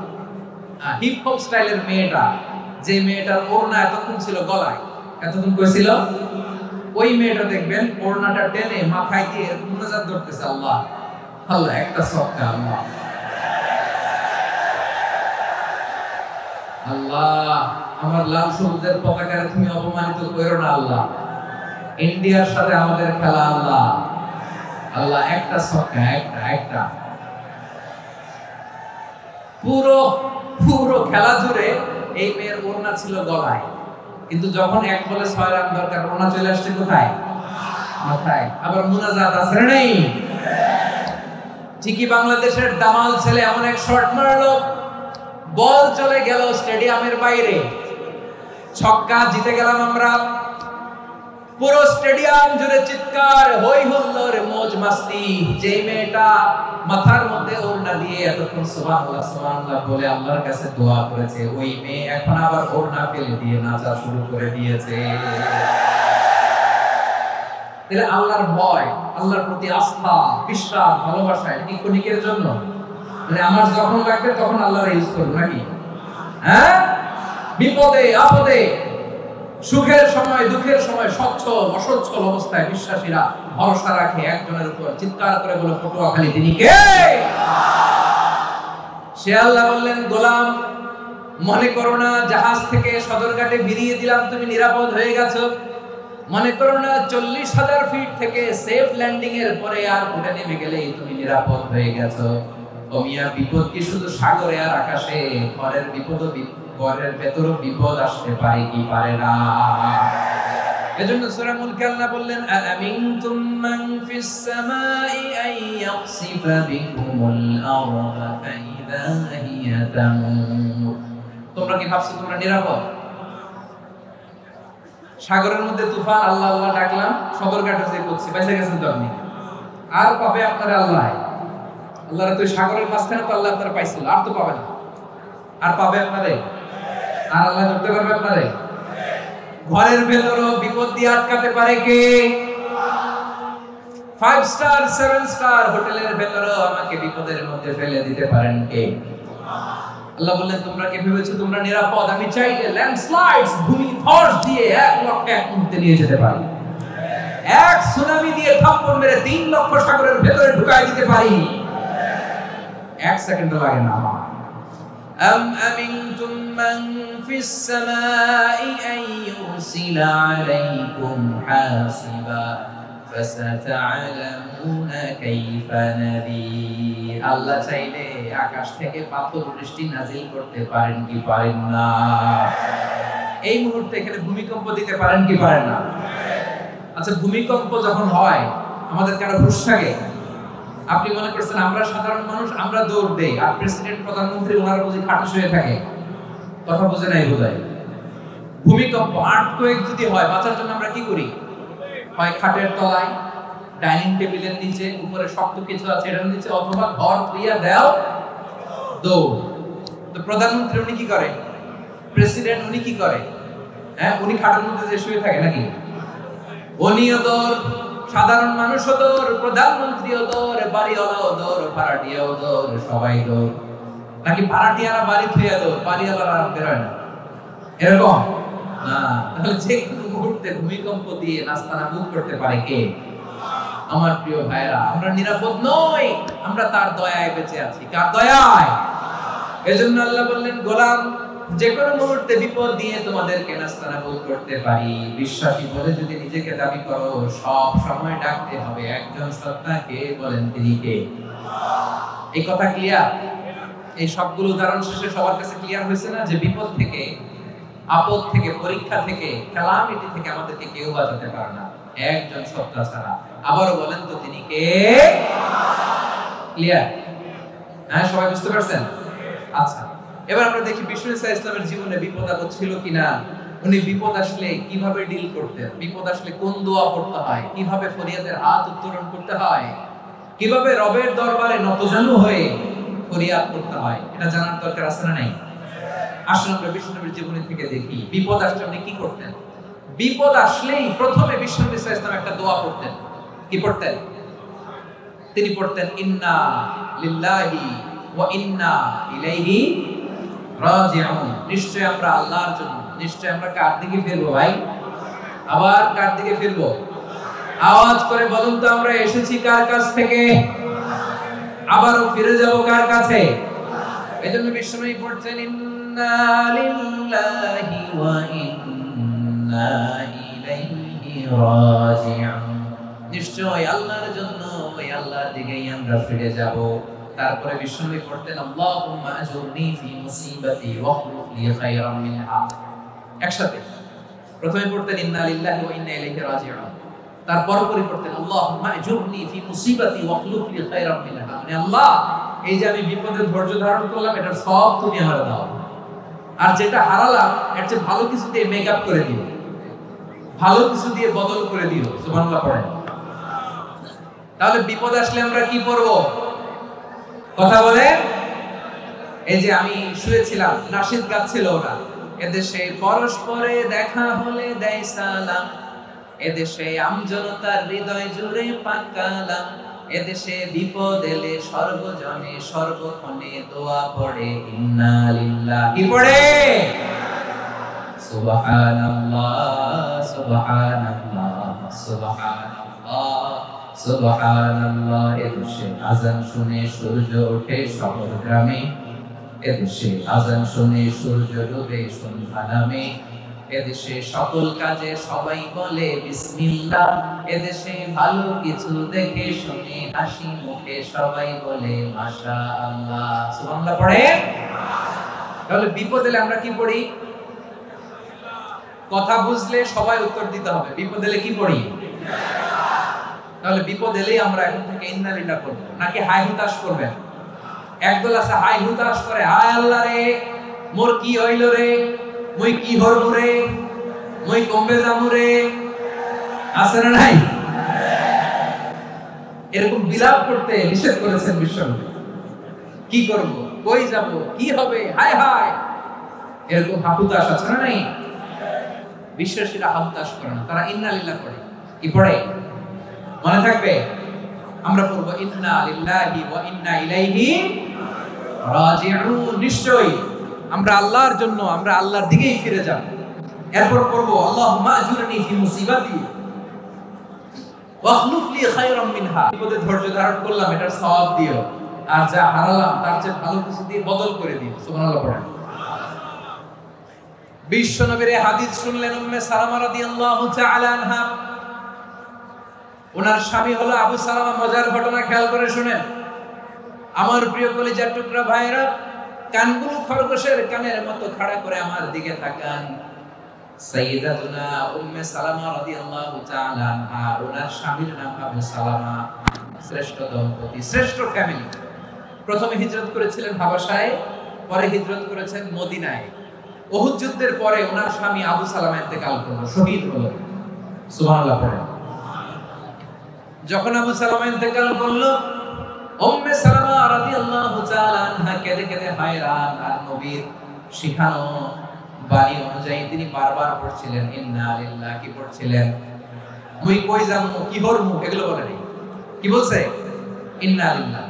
হিপ হপ স্টাইলের মেয়েটা, যে মেয়েটার ওড়না এতক্ষণ ছিল গলায়, এতক্ষণ কইছিল, ওই মেয়েটা দেখবেন ওড়নাটা টেনে মাথায় দিয়ে মুনাজাত ধরতেছে, আল্লাহ আল্লাহ, একটা সক্কা, আল্লাহ আল্লাহ, আমার লাল সবুজের পতাকারে তুমি অপমানিত করো না আল্লাহ, ইন্ডিয়ার সাথে আমাদের খেলা আল্লাহ আল্লাহ, একটা সক্কা, একটা। পুরো খেলা জুড়ে এই মেয়ের ওড়না ছিল গলায়, কিন্তু যখন এক বলে 6 রান দরকার, ওড়না চলে আসছে কোথায়? মাথায়। আবার মুনাজাত আছে নেই? ঠিকই বাংলাদেশের দামাল ছেলে এমন এক শট মারলো, বল চলে গেল স্টেডিয়ামের বাইরে, ছক্কা, জিতে গেলাম আমরা। পুরো স্টেডিয়াম জুড়ে চিৎকার, হই হুল্লোড়, মौज মাস্তি। যে মেয়েটা মাথার মধ্যে ওড়না দিয়ে এতক্ষণ সুবহানাল্লাহ সুবহানাল্লাহ বলে আল্লাহর কাছে দোয়া করেছে, ওই মেয়ে এখন আবার ওড়না ফেলে দিয়ে নাচা শুরু করে দিয়েছে। তাহলে আল্লাহর ভয়, আল্লাহর প্রতি আস্থা, বিশ্বাস, ভালোবাসা, এটা কি ক্ষণিকের জন্য? মানে আমার যখন লাগবে তখন আল্লাহর ইউজ করব নাকি? হ্যাঁ, বিপদে আপদে, সুখের সময় দুঃখের সময়, সচ্ছল অসচ্ছল অবস্থায় বিশ্বাসীরা ভরসা রাখে একজনের উপর। চিৎকার করে বলে পটুয়াখালী তিনি কে? সে আল্লাহ বললেন, গোলাম মনে করো না জাহাজ থেকে সদরঘাটে ভিড়িয়ে দিলাম, তুমি নিরাপদ হয়ে গেছো। মনে করো না 40,000 ফিট থেকে সেফ ল্যান্ডিং এর পরে এয়ারপোর্টে নেমে গেলেই তুমি নিরাপদ হয়ে গেছো। ও মিয়া, বিপদ কি শুধু সাগরে আর আকাশে? ঘরের বিপদ, ঘরের ভেতরও বিপদ আসতে পারে কি পারে না? এজন্য সূরা মুলকে আল্লাহ বললেন, আমিনতুম মান ফিস সামাই আন ইয়াখসিফা বিকুমুল আরদা ফাইদা হিয়া তামুর। তোমরা কি ভাবছো তোমরা নিরাপদ? সাগরের মধ্যে তুফান, আল্লাহ আল্লাহ ডাকলাম, সদরঘাটে যে পড়ছি, বেঁচে গেছেন তো আপনি। আর পাবে আপনারা আল্লাহ, আল্লাহর তো সাগরের মাঝখানে তো আল্লাহ আপনারা পাইছিল, আর তো পাবে না। আর পাবে আপনারে? আর আল্লাহ ধরতে পারবে আপনারে? ঘরের ভেতরও বিপদ দিয়ে আটকাতে পারে কে? 5 স্টার 7 স্টার হোটেলের ভেতরেও আমাকে বিপদের মধ্যে ফেলে দিতে পারেন কে? আল্লাহ বললেন তোমরা কি ভেবেছো তোমরা নিরাপদ? আমি চাইলে ল্যান্ডস্লাইডস ভূমি ধস দিয়ে 1 লক্ষ এক মুহূর্তে নিয়ে যেতে পারি। এক সুনামি দিয়ে থাপ্পড় মেরে 3 লক্ষ সাগরের ভেতরে ঢুকাই দিতে পারি। 1 সেকেন্ড লাগে না আমার। أم أمنتم من في السماء أن يرسل عليكم حاصبا فستعلمون كيف نذير আল্লাহ চাইলে আকাশ থেকে পাথর বৃষ্টি নাজিল করতে পারেন কি পারেন না? এই মুহূর্তে এখানে ভূমিকম্প দিতে পারেন কি পারেন না? আচ্ছা ভূমিকম্প যখন হয় আমাদের কারো হুঁশ থাকে? আপনি মনে করছেন আমরা সাধারণ মানুষ আমরা দৌড় দেই আর প্রেসিডেন্ট প্রধানমন্ত্রী ওনারা বুঝি খাটে শুয়ে থাকে? কথা বুঝে নাই বোধহয়। ভূমিকম্প আর্থকোয়েক যদি হয় বাঁচার জন্য আমরা কি করি? হয় খাটের তলায়, ডাইনিং টেবিলের নিচে, উপরে শক্ত কিছু আছে এটার নিচে, অথবা ঘর ধুইয়া দাও দৌড়। তো প্রধানমন্ত্রী উনি কি করে? প্রেসিডেন্ট উনি কি করে? হ্যাঁ উনি খাটের মধ্যে যে শুয়ে থাকে নাকি? উনিও দৌড়, সাধারণ মানুষও দৌড়, প্রধানমন্ত্রীও দৌড়, বাড়িওয়ালাও দৌড়, ভাড়াটিয়াও দৌড়, সবাই দৌড়। নাকি ভাড়াটিয়ারা বাড়ি থুইয়া দৌড়, বাড়িওয়ালারা বেরোয় না? এরকম না। তাহলে যে কোনো মুহূর্তে ভূমিকম্প দিয়ে নাস্তানাবুদ করতে পারে কে? আমার প্রিয় ভাইরা, আমরা নিরাপদ নই, আমরা তার দয়ায় বেঁচে আছি। কার দয়ায়? এজন্য আল্লাহ বললেন গোলাম যে কোনো মুহূর্তে বিপদ দিয়ে তোমাদেরকে নাস্তানাবুদ করতে পারি। বিশ্বাসী বলে যদি নিজেকে দাবি করো সব সময় ডাকতে হবে একজন সত্তাকে। বলেন তিনি কে? এই কথা ক্লিয়ার? এই সবগুলো উদাহরণ শেষে সবার কাছে ক্লিয়ার হয়েছে না যে বিপদ থেকে, আপদ থেকে, পরীক্ষা থেকে, ক্যালামিটি থেকে আমাদেরকে কেউ বাঁচাতে পারে না একজন সত্তা ছাড়া। আবারও বলেন তো তিনি কে? ক্লিয়ার? হ্যাঁ সবাই বুঝতে পারছেন? আচ্ছা এবার আমরা দেখি বিষ্ণু ইসলামের জীবনে বিপদ আপদ ছিল কিনা। উনি বিপদ আসলে কিভাবে ডিল করতেন, বিপদ আসলে কোন দোয়া পড়তে হয়, কিভাবে ফরিয়াদের হাত উত্তোলন করতে হয়, কিভাবে রবের দরবারে নতজানু হয়ে ফরিয়াদ করতে হয়, এটা জানার দরকার আছে না নাই? আসলে আমরা বিষ্ণুনবীর জীবনী থেকে দেখি বিপদ আসলে উনি কি করতেন। বিপদ আসলেই প্রথমে বিষ্ণু ইসলাম একটা দোয়া পড়তেন। কি পড়তেন? তিনি পড়তেন ইন্না লিল্লাহি ওয়া ইন্না ইলাইহি রাজিউন। নিশ্চয় আমরা আল্লাহর জন্য, নিশ্চয় আমরা কার দিকে ফিরবো ভাই? আবার কার দিকে ফিরবো? আওয়াজ করে বলুন তো আমরা এসেছি কার কাছ থেকে, আবারও ফিরে যাব কার কাছে? এজন্য বিষ্ণুই পড়ছেন ইন্না লিল্লাহি ওয়া ইন্না ইলাইহি রাজিউন। নিশ্চয় আল্লাহর জন্য, ওই আল্লাহর দিকেই আমরা ফিরে যাব। তারপরে বিষ্ণুই পড়তেন আল্লাহুম্মা আজুরনি ফি মুসিবাতি ওয়াখলুফ লি খায়রাম মিনহা। একসাথে প্রথমে পড়তেন ইন্না লিল্লাহি ওয়া ইন্না ইলাইহি রাজিউন, তারপর পড়তেন আল্লাহুম্মা আজুরনি ফি মুসিবাতি ওয়াখলুফ লি খায়রাম মিনহা। মানে আল্লাহ এই যে আমি বিপদে ধৈর্য ধারণ করলাম এটার সব তুমি আমারে দাও, আর যেটা হারালাম এর চেয়ে ভালো কিছু দিয়ে মেকআপ করে দিও, ভালো কিছু দিয়ে বদল করে দিও। সুবহানাল্লাহ পড়েন। তাহলে বিপদ আসলে আমরা কি পড়বো? কথা বলে। এই যে আমি শুয়েছিলাম, নাশিদ গাচ্ছিল ওরা, এদেশে পরস্পরে দেখা হলে দেয় সালাম, এদেশে আমজনতার হৃদয় জুড়ে পাকালাম, এদেশে বিপদ এলে সর্বজনে সর্বক্ষণে দোয়া পড়ে ইন্না লিল্লাহি। কি পড়ে? সুবহানাল্লাহ সুবহানাল্লাহ সুবহানাল্লাহ সুবহানাল্লাহ। এদেশে আযান শুনে সূর্য ওঠে শহর গ্রামে, এদেশে আযান শুনে সূর্য ডুবে সন্ধ্যা নামে, এদেশে সকল কাজে সবাই বলে বিসমিল্লাহ, এদেশে ভালো কিছু দেখে শুনে হাসি মুখে সবাই বলে মাশাআল্লাহ। সুবহানাল্লাহ পড়ে। তাহলে বিপদ এলে আমরা কি পড়ি? কথা বুঝলে সবাই উত্তর দিতে হবে। বিপদ এলে কি পড়ি? তাহলে বিপদ এলেই আমরা এখন থেকে ইন্না লিল্লাহ করব, নাকি হাই হুতাশ করবেন? একদল আছে হাই হুতাশ করে, হায় আল্লাহ রে মোর কি হইল রে, মই কি হরব রে, মই কমবে যামু রে, আছে না নাই? এরকম বিলাপ করতে নিষেধ করেছেন বিশ্বনবী। কি করব, কই যাব, কি হবে, হায় হায়, এরকম হাহুতাশ আছে না নাই? বিশ্বাসীরা হাহুতাশ করে না, তারা ইন্না লিল্লাহ পড়ে। কি পড়ে? মনে থাকবে? আমরা পড়ব ইন্না লিল্লাহি ওয়া ইন্না ইলাইহি রাজিউন। নিশ্চয়ই আমরা আল্লাহর জন্য, আমরা আল্লাহর দিকেই ফিরে যাব। এরপর পড়ব আল্লাহুম্মা আজুরনি ফি মুসিবাতি ওয়া আখলুফ লি খায়রাম মিনহা। বিপদে ধৈর্য ধারণ করলাম, এটার সওয়াব দিও, আর যা হারালাম তার চেয়ে ভালো কিছু দিয়ে বদল করে দিও। সুবহানাল্লাহ পড়েন। বিশ্ব নবীর হাদিস শুনলেন উম্মে সালামা রাদিয়াল্লাহু তাআলা আনহা। ওনার স্বামী হলো আবু সালামা। মজার ঘটনা খেয়াল করে শুনেন। আমার প্রিয় কলিজার টুকরা ভাইরা, কানগুলো খরগোশের কানের মতো খাড়া করে আমার দিকে তাকান। সাইয়্যিদাতুনা উম্মে সালামা রাদিয়াল্লাহু তাআলা আনহা, ওনার স্বামীর নাম আবু সালামা। শ্রেষ্ঠ দম্পতি, শ্রেষ্ঠ ফ্যামিলি। প্রথমে হিজরত করেছিলেন হাবাশায়, পরে হিজরত করেছেন মদিনায়। উহুদ যুদ্ধের পরে ওনার স্বামী আবু সালামা ইন্তেকাল করলো, শহীদ হলো। সুবহানাল্লাহ পড়েন। যখন আবু সালামা ইন্তেকাল করলো, উম্মে সালামা রাদিয়াল্লাহু তাআলা আনহা কেঁদে কেঁদে হায়রান। আর নবীর শিখানো বাণী অনুযায়ী তিনি বারবার পড়ছিলেন ইন্না লিল্লাহি। কি পড়ছিলেন? মুই কই যামু, কি হরমু, এগুলো বলেনি। কি বলছে? ইন্না লিল্লাহ।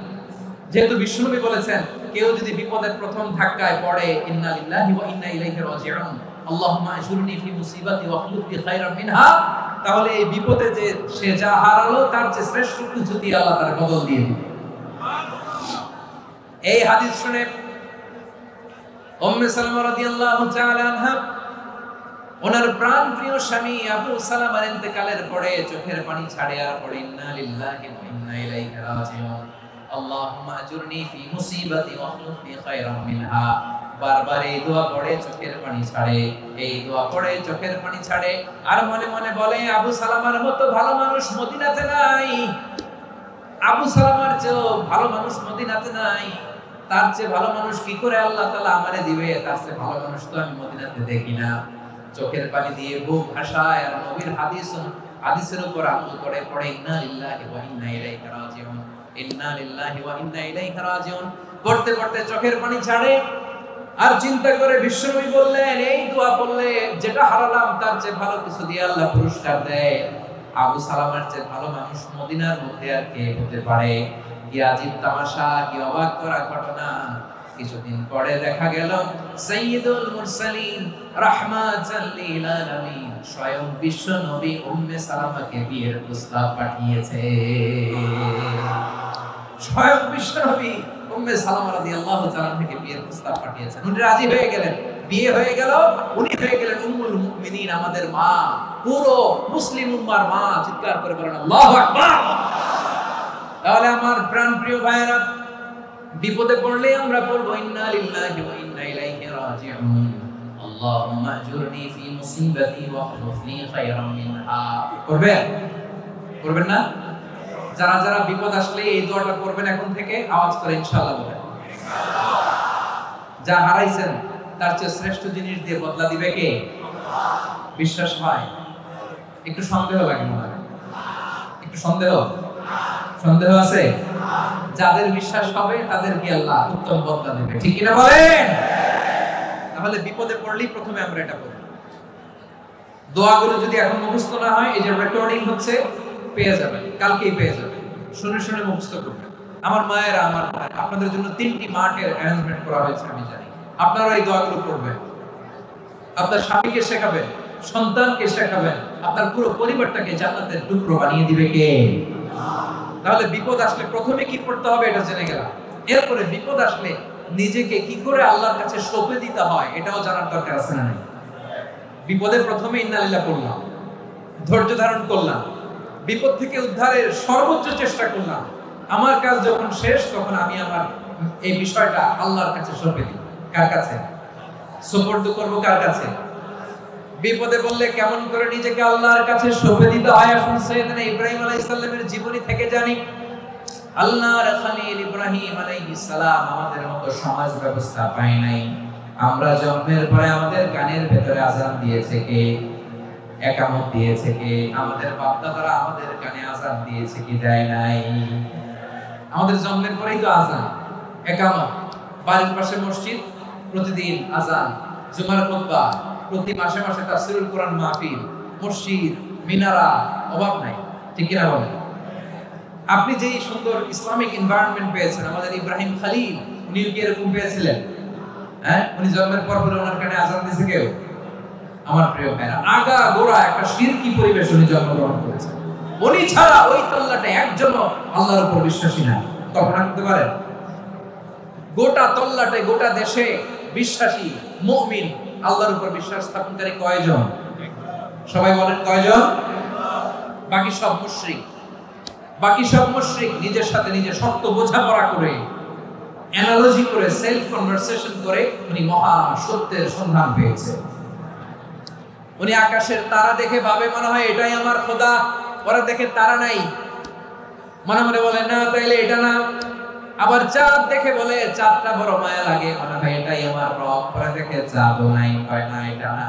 যেহেতু বিশ্বনবী বলেছেন কেউ যদি বিপদের প্রথম ধাক্কায় পড়ে ইন্না লিল্লাহি ওয়া ইন্না ইলাইহি রাজিউন, আল্লাহুম্মা আজুরনি ফি মুসিবাতি ওয়া আখলুফ লি খায়রাম মিনহা, তাহলে এই বিপদে যে সে যা হারালো তার যে শ্রেষ্ঠ কিছু দিয়ে আল্লাহ তার বদল দিয়ে দিবে। এই হাদিস শুনে উম্মে সালামা রাদিয়াল্লাহু তাআলা আনহা ওনার প্রাণ প্রিয় স্বামী আবু সালামার ইন্তেকালের পরে চোখের পানি ছাড়ে আর পড়ে ইন্না লিল্লাহি ওয়া ইন্না ইলাইহি রাজিউন, আল্লাহুম্মা আজুরনি ফি মুসিবাতি ওয়া আখলুফ লি খায়রাম মিনহা। বারবার এই দোয়া পড়ে চোখের পানি ছাড়ে, এই দোয়া পড়ে চোখের পানি ছাড়ে, আর মনে মনে বলে আবু সালামার মতো ভালো মানুষ মদিনাতে নাই, আবু সালামার চেয়েও ভালো মানুষ মদিনাতে নাই, তার চেয়ে ভালো মানুষ কি করে আল্লাহ তাআলা আমারে দিবে, তার চেয়ে ভালো মানুষ তো আমি মদিনাতে দেখি না। চোখের পানি দিয়ে বুক ভাসায় আর নবীর হাদিসের উপর আমল করে পড়ে ইন্না লিল্লাহি ওয়া ইন্না ইলাইহি রাজিউন, ইন্না লিল্লাহি ওয়া ইন্না ইলাইহি রাজিউন। পড়তে পড়তে চোখের পানি ছাড়ে আর চিন্তা করে বিশ্বনবী বললেন এই দোয়া পড়লে যেটা হারালাম তার চেয়ে ভালো কিছু দিয়ে আল্লাহ পুরস্কার দেয়। আবু সালামার চেয়ে ভালো মানুষ মদিনার মধ্যে আর কে হতে পারে? কি আজীব তামাশা, কি অবাক করা ঘটনা। কিছুদিন পরে দেখা গেল সাইয়্যিদুল মুরসালিন রাহমাতাল লিল আলামিন স্বয়ং বিশ্ব নবী উম্মে সালামাকে বিয়ের প্রস্তাব পাঠিয়েছে। স্বয়ং বিশ্ব নবী উম্মে সালামা রাদিয়াল্লাহু তাআলা থেকে বিয়ের প্রস্তাব পাঠিয়েছেন। উনি রাজি হয়ে গেলেন, বিয়ে হয়ে গেল, উনি হয়ে গেলেন উম্মুল মুমিনিন, আমাদের মা, পুরো মুসলিম উম্মার মা। চিৎকার করে বলেন আল্লাহু আকবার। তাহলে আমার প্রাণপ্রিয় ভাইরা, বিপদে পড়লে আমরা পড়বো ইন্না লিল্লাহি ওয়া ইন্না ইলাইহি রাজিউন, আল্লাহুম্মা আজুরনি ফি মুসিবাতি ওয়া আখলুফ লি খায়রাম মিনহা। করবেন না? যারা যারা বিপদ আসলে এই দোয়াটা করবেন এখন থেকে আওয়াজ করে ইনশাআল্লাহ বলেন ইনশাআল্লাহ। যা হারাইছেন তার চেয়ে শ্রেষ্ঠ জিনিস দিয়ে বদলা দিবে কে? আল্লাহ। বিশ্বাস হয়? একটু সন্দেহ লাগে মনে হয়, একটু সন্দেহ আছে? যাদের বিশ্বাস হবে তাদেরকে আল্লাহ উত্তম বদলা দেবে, ঠিক কিনা বলেন? তাহলে বিপদে পড়লেই প্রথমে আমরা এটা বলি। দোয়াগুলো যদি এখন মুখস্থ না হয়, এই যে রেকর্ডিং হচ্ছে, পেয়ে যাবেন, কালকেই পেয়ে যাবেন, শুনে শুনে মুখস্থ করবেন। আমার মায়েরা, আমার আপনাদের জন্য 3টি মাঠের অ্যারেঞ্জমেন্ট করা হয়েছে, আমি জানি। আপনারা এই দোয়াগুলো পড়বেন, আপনার স্বামীকে শেখাবেন, সন্তানকে শেখাবেন, আপনার পুরো পরিবারটাকে জান্নাতের টুকরো বানিয়ে দিবে কে? তাহলে বিপদ আসলে প্রথমে কি করতে হবে এটা জেনে গেলাম। এরপরে বিপদ আসলে নিজেকে কি করে আল্লাহর কাছে সঁপে দিতে হয় এটাও জানার দরকার আছে না? বিপদের প্রথমে ইন্না লিল্লাহ পড়লাম, ধৈর্য ধারণ করলাম, বিপদ থেকে উদ্ধারের সর্বোচ্চ চেষ্টা করলাম। আমার কাজ যখন শেষ, তখন আমি আমার এই বিষয়টা আল্লাহর কাছে সঁপে দিই। কার কাছে সুপর্দ করব? কার কাছে? বিপদে বললে কেমন করে নিজেকে আল্লাহর কাছে সঁপে দিতে হয়, আসুন সাইয়েদনা ইব্রাহিম আলাইহিস সালামের জীবনী থেকে জানি। আল্লাহর খলিল ইব্রাহিম আলাইহিস সালাম আমাদের মতো সমাজ ব্যবস্থা পায় নাই। আমরা জন্মের পরে আমাদের কানের ভেতরে আযান দিয়েছে কে? একামত দিয়েছে কে? আমাদের বাপ-দাদারা আমাদের কানে আযান দিয়েছে কি? দেয় নাই। আমাদের জন্মের পরেই তো আযান, একামত, বাড়ির পাশে মসজিদ, প্রতিদিন আযান, জুমার খুতবা, প্রতি মাসে মাসে তাফসীরুল কোরআন মাহফিল, মসজিদ, মিনারা, অভাব নাই, ঠিক কিনা বলেন? আপনি যেই সুন্দর ইসলামিক এনভায়রনমেন্ট পেয়েছেন, আমাদের ইব্রাহিম খলিল উনি কি এরকম পেয়েছিলেন? হ্যাঁ, উনি জন্মের পর ওনার কানে আযান দিয়েছে কেউ? আমার প্রিয় ভাইরা, আগা গোড়া একটা শিরকি পরিবেশ উনি জন্মগ্রহণ করেছেন। উনি ছাড়া ওই তল্লাটে একজনও আল্লাহর উপর বিশ্বাসী না। কল্পনা করতে পারেন? গোটা তল্লাটে গোটা দেশে বিশ্বাসী মুমিন আল্লাহর উপর বিশ্বাস স্থাপনকারী কয়জন? সবাই বলেন কয়জন? বাকি সব মুশরিক। বাকি সব মুশরিক নিজের সাথে নিজে শক্ত বোঝাপড়া করে, অ্যানালজি করে, সেলফ কনভারসেশন করে উনি মহা সত্যের সন্ধান পেয়েছে। উনি আকাশের তারা দেখে ভাবে মনে হয় এটাই আমার খোদা। ওরা দেখে তারা নাই, মনে মনে বলে না তাইলে এটা না। আবার চাঁদ দেখে বলে চাঁদটা বড় মায়া লাগে, মনে হয় এটাই আমার রব। ওরা দেখে চাঁদও নাই, কয় না এটা না।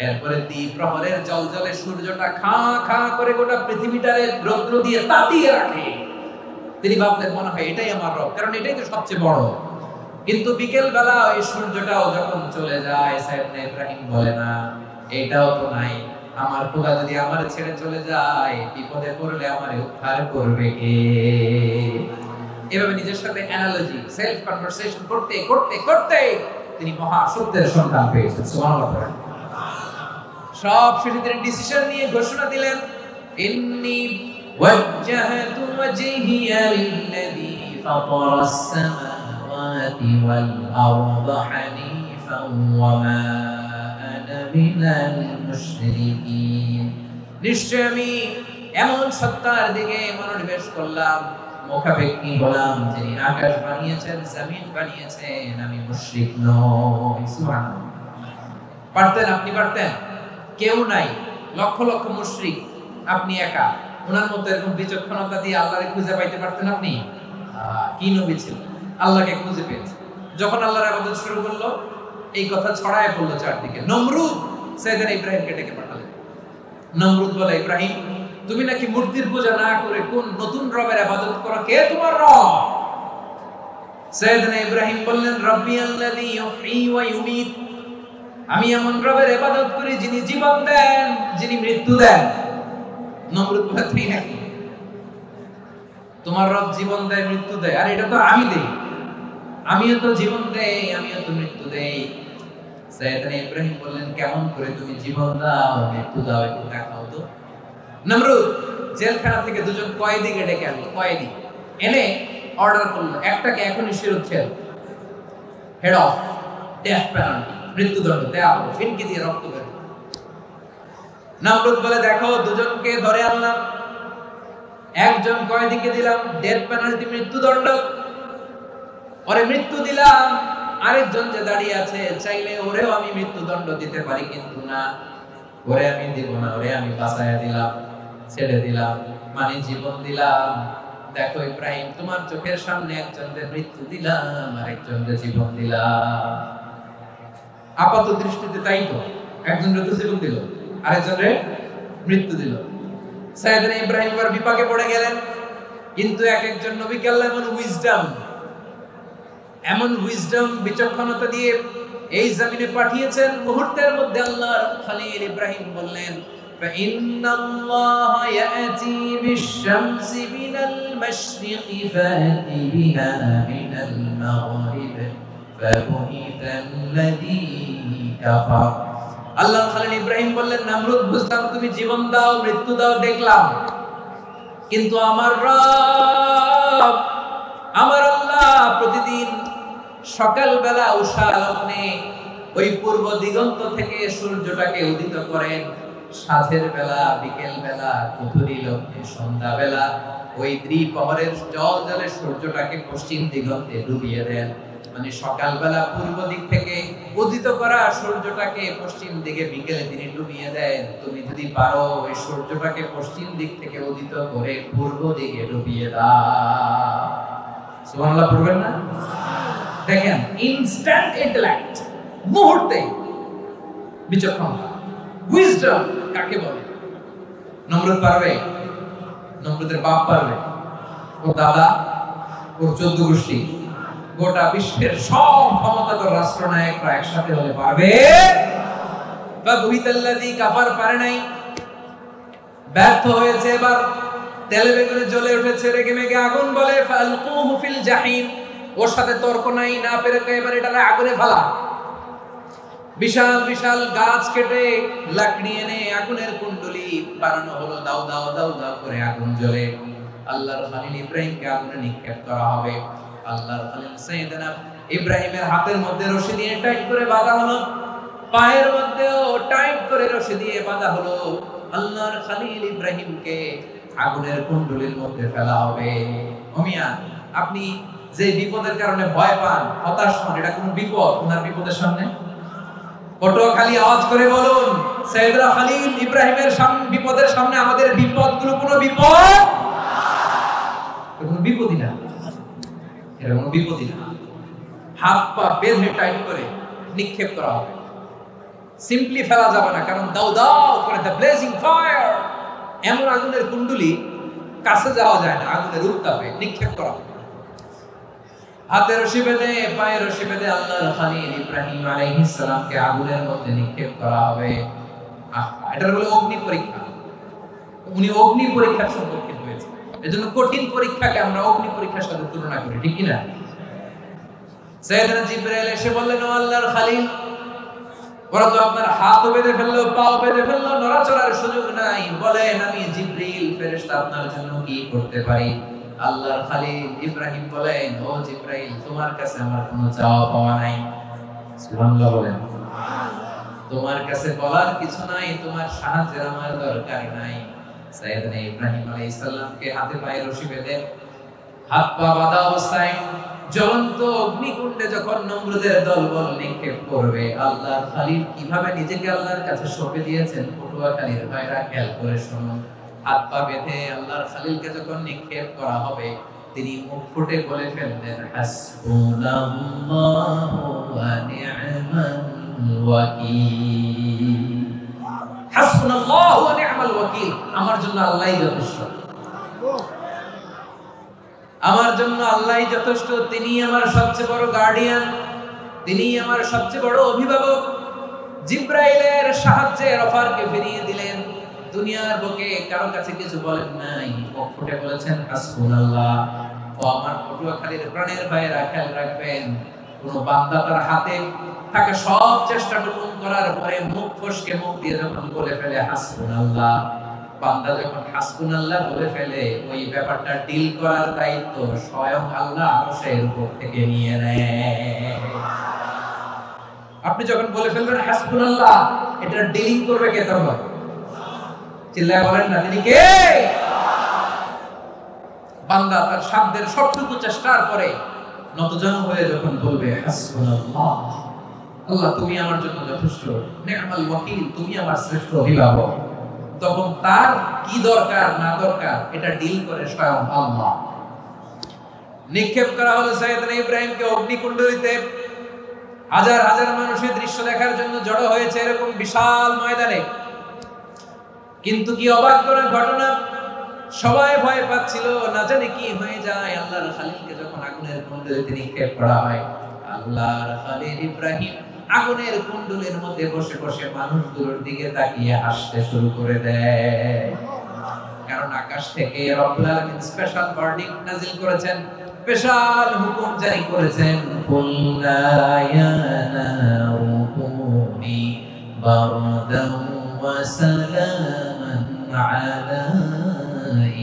এরপরে দ্বীপ প্রহরের জলজলে সূর্যটা খা খা করে গোটা পৃথিবীটারে রৌদ্র দিয়ে তাতিয়ে রাখে। তিনি ভাবলেন মনে হয় এটাই আমার রব, কারণ এটাই তো সবচেয়ে বড়। কিন্তু বিকেল বেলা ওই সূর্যটাও যখন চলে যায়, সাইয়েদনা ইব্রাহিম বলে না এটাও তো নাই। আমার খোদা যদি আমার ছেড়ে চলে যায়, বিপদে পড়লে আমারে উদ্ধার করবে কে? এভাবে নিজের সাথে অ্যানালজি, সেলফ কনভারসেশন করতে করতে করতে তিনি মহা সত্যের সন্ধান পেয়েছেন। সুবহানাল্লাহ। সব শেষে তিনি ডিসিশন নিয়ে ঘোষণা দিলেন, ইন্নী ওয়াজ্জাহতু ওয়াজহিয়া লিল্লাযী ফাতারাস সামাওয়াতি ওয়াল আরদা হানিফান ওয়া মা আনা মিনাল মুশরিকিন। নিশ্চয় আমি এমন সত্তার দিকে মনোনিবেশ করলাম, মুখাপেক্ষী হলাম, যিনি আকাশ বানিয়েছেন, জমিন বানিয়েছেন, আমি মুশরিক নই। সুবহানাল্লাহ। পারতেন? আপনি পারতেন? কেউ নাই, লক্ষ লক্ষ মুশরিক, আপনি একা। ওনার মতো এরকম বিচক্ষণতা দিয়ে আল্লাহরে খুঁজে পাইতে পারতেন আপনি? কি নবী ছিল, আল্লাহকে খুঁজে পেয়েছে। যখন আল্লাহর ইবাদত শুরু করলো, এই কথা ছড়ায় পড়লো চারদিকে। নমরুদ সাইয়েদনা ইব্রাহিমকে ডেকে পাঠালেন। নমরুদ বলে, ইব্রাহিম তুমি নাকি মূর্তির পূজা না করে কোন নতুন রবের ইবাদত করো, কে তোমার রব? সাইয়েদনা ইব্রাহিম বললেন, রব্বি আল্লাযী ইউহয়ী ওয়া ইউমীত, আমি এমন রবের ইবাদত করি যিনি জীবন দেন, যিনি মৃত্যু দেন। নমরুদ বলে, তাই নাকি? তোমার রব জীবন দেয়, মৃত্যু দেয়, আর এটা তো আমি দেই। আমিও তো জীবন দেই, আমিও তো মৃত্যু দেই। সাইয়েদনা ইব্রাহিম বললেন, কেমন করে তুমি জীবন দাও, মৃত্যু দাও, একটু দেখাও তো। নমরুদ জেলখানা থেকে দুজন কয়েদিকে ডেকে আনলো। কয়েদি এনে অর্ডার করলো, একটাকে এখনই শিরোচ্ছেদ, হেড অফ, ডেথ পেনাল্টি, মৃত্যুদণ্ড দেয়া হলো, ফিনকি দিয়ে রক্ত বের। নমরুদ বলে, দেখো দুজনকে ধরে আনলাম, একজন কয়েদিকে দিলাম ডেথ পেনাল্টি, মৃত্যুদণ্ড, ওরে মৃত্যু দিলাম। আরেকজন যে দাঁড়িয়ে আছে, চাইলে ওরেও আমি মৃত্যুদণ্ড দিতে পারি, কিন্তু না, ওরে আমি দিব না, ওরে আমি বাঁচায়া দিলাম, ছেড়ে দিলাম, মানে জীবন দিলাম। দেখো ইব্রাহিম, তোমার চোখের সামনে একজনকে মৃত্যু দিলাম, আরেকজনকে জীবন দিলাম। আপাত দৃষ্টিতে তাই তো, একজনের তো জীবন দিল, আরেকজনের মৃত্যু দিল। সাইয়েদনা ইব্রাহিম এবার বিপাকে পড়ে গেলেন। কিন্তু এক একজন নবীকে আল্লাহ এমন উইজডম বিচক্ষণতা দিয়ে এই জমিনে পাঠিয়েছেন। মুহূর্তের মধ্যে আল্লাহর খলিল ইব্রাহিম বললেন, ফাইন্নাল্লাহা ইয়াতি বিশ-শামসি মিনাল মাশরিকি ফাতি বিহা মিনাল মাগরিব ফাবুহিতাল্লাযী কাফার। আল্লাহর খলিল ইব্রাহিম বললেন, নমরুদ বুঝলাম তুমি জীবন দাও, মৃত্যু দাও, দেখলাম, কিন্তু আমার রব, আমার আল্লাহ প্রতিদিন সকালবেলা উষা লগ্নে ওই পূর্ব দিগন্ত থেকে সূর্যটাকে উদিত করেন, সাঁঝের বেলা, বিকেল বেলা, কুথুরি লগ্নে, সন্ধ্যা বেলা ওই দ্বিপ্রহরের জলে সূর্যটাকে পশ্চিম দিগন্তে ডুবিয়ে দেন। মানে সকালবেলা পূর্ব দিক থেকে উদিত করা সূর্যটাকে পশ্চিম দিকে বিকেলে তিনি ডুবিয়ে দেন। তুমি যদি পারো ওই সূর্যটাকে পশ্চিম দিক থেকে উদিত করে পূর্ব দিকে ডুবিয়ে দাও। সুবহানাল্লাহ পড়বেন না? দেখেন, ইনস্ট্যান্ট ইন্টেলেক্ট, মুহূর্তে বিচক্ষণতা, উইজডম কাকে বলে? নমরুদ পারবে? নমরুদের বাপ পারবে? ওর দাদা, ওর 14 গোষ্ঠী, গোটা বিশ্বের সব ক্ষমতাধর রাষ্ট্রনায়করা একসাথে হলে পারবে? ফাবুহিতাল্লাযী কাফার পারে নাই, ব্যর্থ হয়েছে। এবার তেলে বেগুনে জ্বলে উঠেছে, রেগে মেগে আগুন বলে ফালকুহু ফিল জাহিম। ওর সাথে তর্ক নাই, না পেরে এবার এটা আগুনে ফেলা। বিশাল বিশাল গাছ কেটে লাকড়ি এনে আগুনের কুণ্ডলি বানানো হলো, দাও দাও দাও দাও করে আগুন জ্বলে। আল্লাহর খলিল ইব্রাহিমকে আগুনে নিক্ষেপ করা হবে। আল্লাহর খলিল সাইয়েদনা ইব্রাহিমের হাতের মধ্যে রশি দিয়ে টাইট করে বাঁধা হলো, পায়ের মধ্যেও টাইট করে রশি দিয়ে বাঁধা হলো। আল্লাহর খলিল ইব্রাহিমকে আগুনের কুণ্ডলির মধ্যে ফেলা হবে। ওমিয়া, আপনি যে বিপদের কারণে ভয় পান, হতাশ হন, এটা কোন বিপদ? ওনার বিপদের সামনে পটুয়াখালী আওয়াজ করে বলুন, সাইয়েদনা খলিল ইব্রাহিমের বিপদের সামনে আমাদের বিপদগুলো কোনো বিপদ না, কোনো বিপদই না, এটা কোনো বিপদই না। হাত পা বেঁধে টাইট করে নিক্ষেপ করা হবে, সিম্পলি ফেলা যাবে না, কারণ দাও দাও করে দ্য ব্লেজিং ফায়ার, এমন আগুনের কুণ্ডলি কাছে যাওয়া যায় না, আগুনের উত্তাপে নিক্ষেপ করা হবে। হাতে রশি বেঁধে পায়ে রশি বেঁধে আল্লাহর খলিল ইব্রাহিম আলাইহিস সালামকে আগুনের মধ্যে নিক্ষেপ করা হবে। এটার বলে অগ্নি পরীক্ষা। উনি অগ্নি পরীক্ষার সম্মুখীন হয়েছে, এজন্য কঠিন পরীক্ষাকে আমরা অগ্নি পরীক্ষার সাথে তুলনা করি, ঠিক কি না? সাইয়েদনা জিবরাইল এসে বললেন, ও আল্লাহর খলিল, ওরা তো আপনার হাতও বেঁধে ফেললো, পাও বেঁধে ফেললো, নড়াচড়ার সুযোগ নাই, বলেন আমি জিবরিল ফেরেশতা আপনার জন্য কি করতে পারি? আল্লাহর খলিল ইব্রাহিম বলেন, ও জিবরাইল, তোমার কাছে আমার কোনো চাওয়া পাওয়া নাই। সুবহানাল্লাহ বলেন। তোমার কাছে বলার কিছু নাই, তোমার সাহায্যের আমার দরকার নাই। সাইয়েদনা ইব্রাহিম আলাইহিস সালামকে হাতে পায়ে রশি বেঁধে হাত পা বাঁধা অবস্থায় জ্বলন্ত অগ্নিকুণ্ডে যখন নমরুদের দলবল নিক্ষেপ করবে, আল্লাহর খলিল কিভাবে নিজেকে আল্লাহর কাছে সঁপে দিয়েছেন, পটুয়াখালীর ভাইরা খেয়াল করে শুনুন। হাত পা বেঁধে আল্লাহর খলিলকে যখন নিক্ষেপ করা হবে, তিনি মুখ ফুটে বলে ফেললেন, হাসবুনাল্লাহু ওয়া নি'মাল ওয়াকিল। হাসবুনাল্লাহু ওয়া নি'মাল ওয়াকিল, আমার জন্য আল্লাহই যথেষ্ট, আমার জন্য আল্লাহই যথেষ্ট। তিনি আমার সবচেয়ে বড় গার্ডিয়ান, তিনি আমার সবচেয়ে বড় অভিভাবক। জিবরাইলের সাহায্যে অফারকে ফিরিয়ে দিলেন, দুনিয়ার বুকে কারো কাছে কিছু বলেন নাই, মুখ ফুটে বলেছেন হাসবুনাল্লাহ। ও আমার পটুয়াখালীর প্রাণের ভাইয়েরা, খেয়াল রাখবেন, কোন বান্দা তার হাতে থাকা সব চেষ্টাটুকু করার পরে মুখ ফসকে মুখ দিয়ে যখন বলে ফেলে হাসবুনাল্লাহ, বান্দা যখন হাসবুনাল্লাহ বলে ফেলে, ওই ব্যাপারটা ডিল করার দায়িত্ব স্বয়ং আল্লাহ আরশের উপর থেকে নিয়ে নেয়। আপনি যখন বলে ফেলবেন হাসবুনাল্লাহ, এটা ডিলিং করবে কে? তখন চিল্লায় বলেন না, তিনি কে? বান্দা তার সাধ্যের সবটুকু চেষ্টার পরে নতজানু হয়ে যখন বলবে হাসবুনাল্লাহ, আল্লাহ তুমি আমার জন্য যথেষ্ট, নি'মাল ওয়াকিল, তুমি আমার শ্রেষ্ঠ অভিভাবক, তখন তার কি দরকার না দরকার এটা ডিল করে স্বয়ং আল্লাহ। নিক্ষেপ করা হলো সাইয়েদনা ইব্রাহিমকে অগ্নিকুণ্ডলিতে। হাজার হাজার মানুষের দৃশ্য দেখার জন্য জড়ো হয়েছে এরকম বিশাল ময়দানে। কিন্তু কি অবাক করা ঘটনা, সবাই ভয় পাচ্ছিল, না জানি কি হয়ে যায়। আল্লাহর খলিলকে যখন আগুনের কুণ্ডলিতে নিক্ষেপ করা হয়, আল্লাহর খলিল ইব্রাহিম আগুনের কুণ্ডলের মধ্যে বসে বসে মানুষগুলোর দিকে তাকিয়ে হাসতে শুরু করে দেয়। কারণ আকাশ থেকে রব্বুল আলামিন স্পেশাল ওয়ার্নিং নাযিল করেছেন, স্পেশাল হুকুম জারি করেছেন, কুল্লা ইয়া নারু কুনি বারদান ওয়া সালামান আলা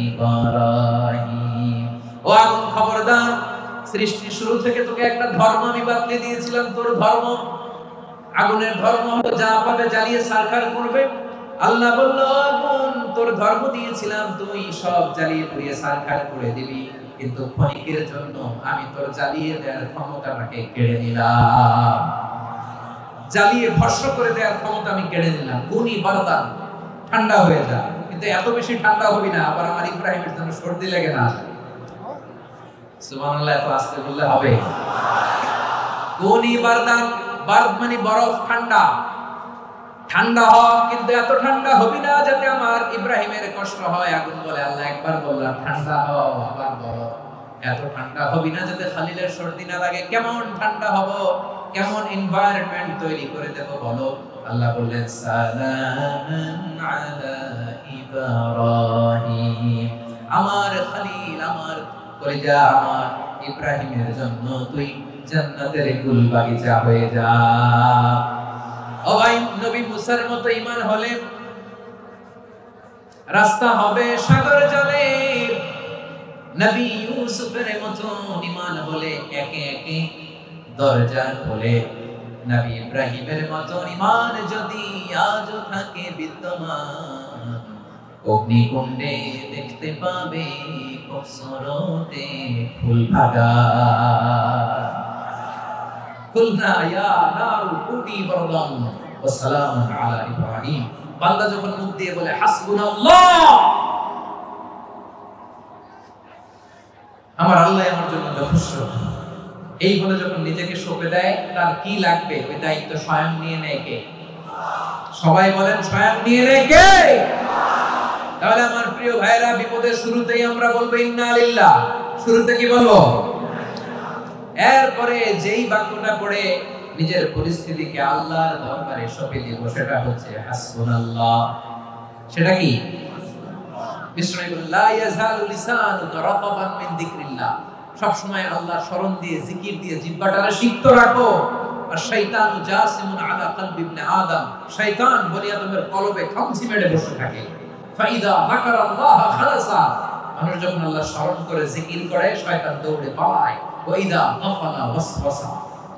ইব্রাহিম। ও আগুন, খবরদার, সৃষ্টির শুরু থেকে তোকে একটা ধর্ম আমি বাতলে দিয়েছিলাম, তোর ধর্ম, আগুনের ধর্ম হলো যা পাবে জ্বালিয়ে সারখার করবে। আল্লাহ বলল, আগুন, তোর ধর্ম দিয়েছিলাম, তুই সব জ্বালিয়ে পুড়িয়ে সারখার করে দিবি, কিন্তু ক্ষণিকের জন্য আমি তোর জ্বালিয়ে দেওয়ার ক্ষমতাটাকে কেড়ে নিলাম, জ্বালিয়ে ভস্ম করে দেওয়ার ক্ষমতা আমি কেড়ে নিলাম। কুনি বারদান, ঠান্ডা হয়ে যা। কিন্তু এত বেশি ঠান্ডা হবি না আবার আমার ইব্রাহিমের জন্য সর্দি লেগে না যায়। সুবহানাল্লাহ, এত আস্তে বললে হবে? কুনি বারদান, বারদ মানে বরফ, ঠান্ডা, ঠান্ডা হ, কিন্তু এত ঠান্ডা হবি না যাতে আমার ইব্রাহিমের কষ্ট হয়। আগুন বলে, আল্লাহ একবার বললাম ঠান্ডা হও, আবার বরফ। এত ঠান্ডা হবি না যাতে খালিলের সর্দি না লাগে। কেমন ঠান্ডা হব, কেমন এনভায়রনমেন্ট তৈরি করে দেব বলো? আল্লাহ বললেন, সালামান আলা ইব্রাহিম, কলিজা আমার ইব্রাহিমের জন্য তুই জান্নাতের গুল বাগিচা হয়ে যা। ও ভাই, নবী মুসার মতো ঈমান হলে রাস্তা হবে সাগর জলে, নবী ইউসুফের মতো ঈমান হলে একে একে দরজা খোলে। নবী ইব্রাহিমের মতো ঈমান যদি আজও থাকে বিদ্যমান, অগ্নিকুণ্ডে দেখতে পাবে কসরতে ফুল ভাগা। কুলনা ইয়া নারু কুনি বারদান ওয়া সালামুন আলা ইব্রাহিম। বান্দা যখন মুখ দিয়ে বলে হাসবুনাল্লাহ, আমার আল্লাহ আমার জন্য যথেষ্ট, এই বলে যখন নিজেকে সঁপে দেয়, তার কি লাগবে ওই দায়িত্ব স্বয়ং নিয়ে নেয় কে? সবাই বলেন স্বয়ং নিয়ে নেয় কে? তাহলে আমার প্রিয় ভাইরা, বিপদের শুরুতেই আমরা বলবো ইন্না লিল্লাহ। শুরুতে কি বলবো? এরপরে যেই বাক্যটা পড়ে নিজের পরিস্থিতিকে আল্লাহর দরবারে সঁপে দিব, সেটা হচ্ছে হাসবুনাল্লাহ। সেটা কি? বিসমিল্লাহ ইয়াজালু লিসানুকা রাতাবান মিন যিকরিল্লাহ। সব সময় আল্লাহর স্মরণ দিয়ে, জিকির দিয়ে জিহ্বাটারে সিক্ত রাখো। আর শয়তানু জাসিমুন আলা কলবি ইবনে আদম, শয়তান বনি আদমের কলবে খামচি মেরে বসে থাকে। ফাইদা যাকারাল্লাহ খালাসা, মানুষ যখন আল্লাহর স্মরণ করে জিকির করে, শয়তান দৌড়ে পালায়। ওয়াইদা গাফালা ওয়াসওয়াসা,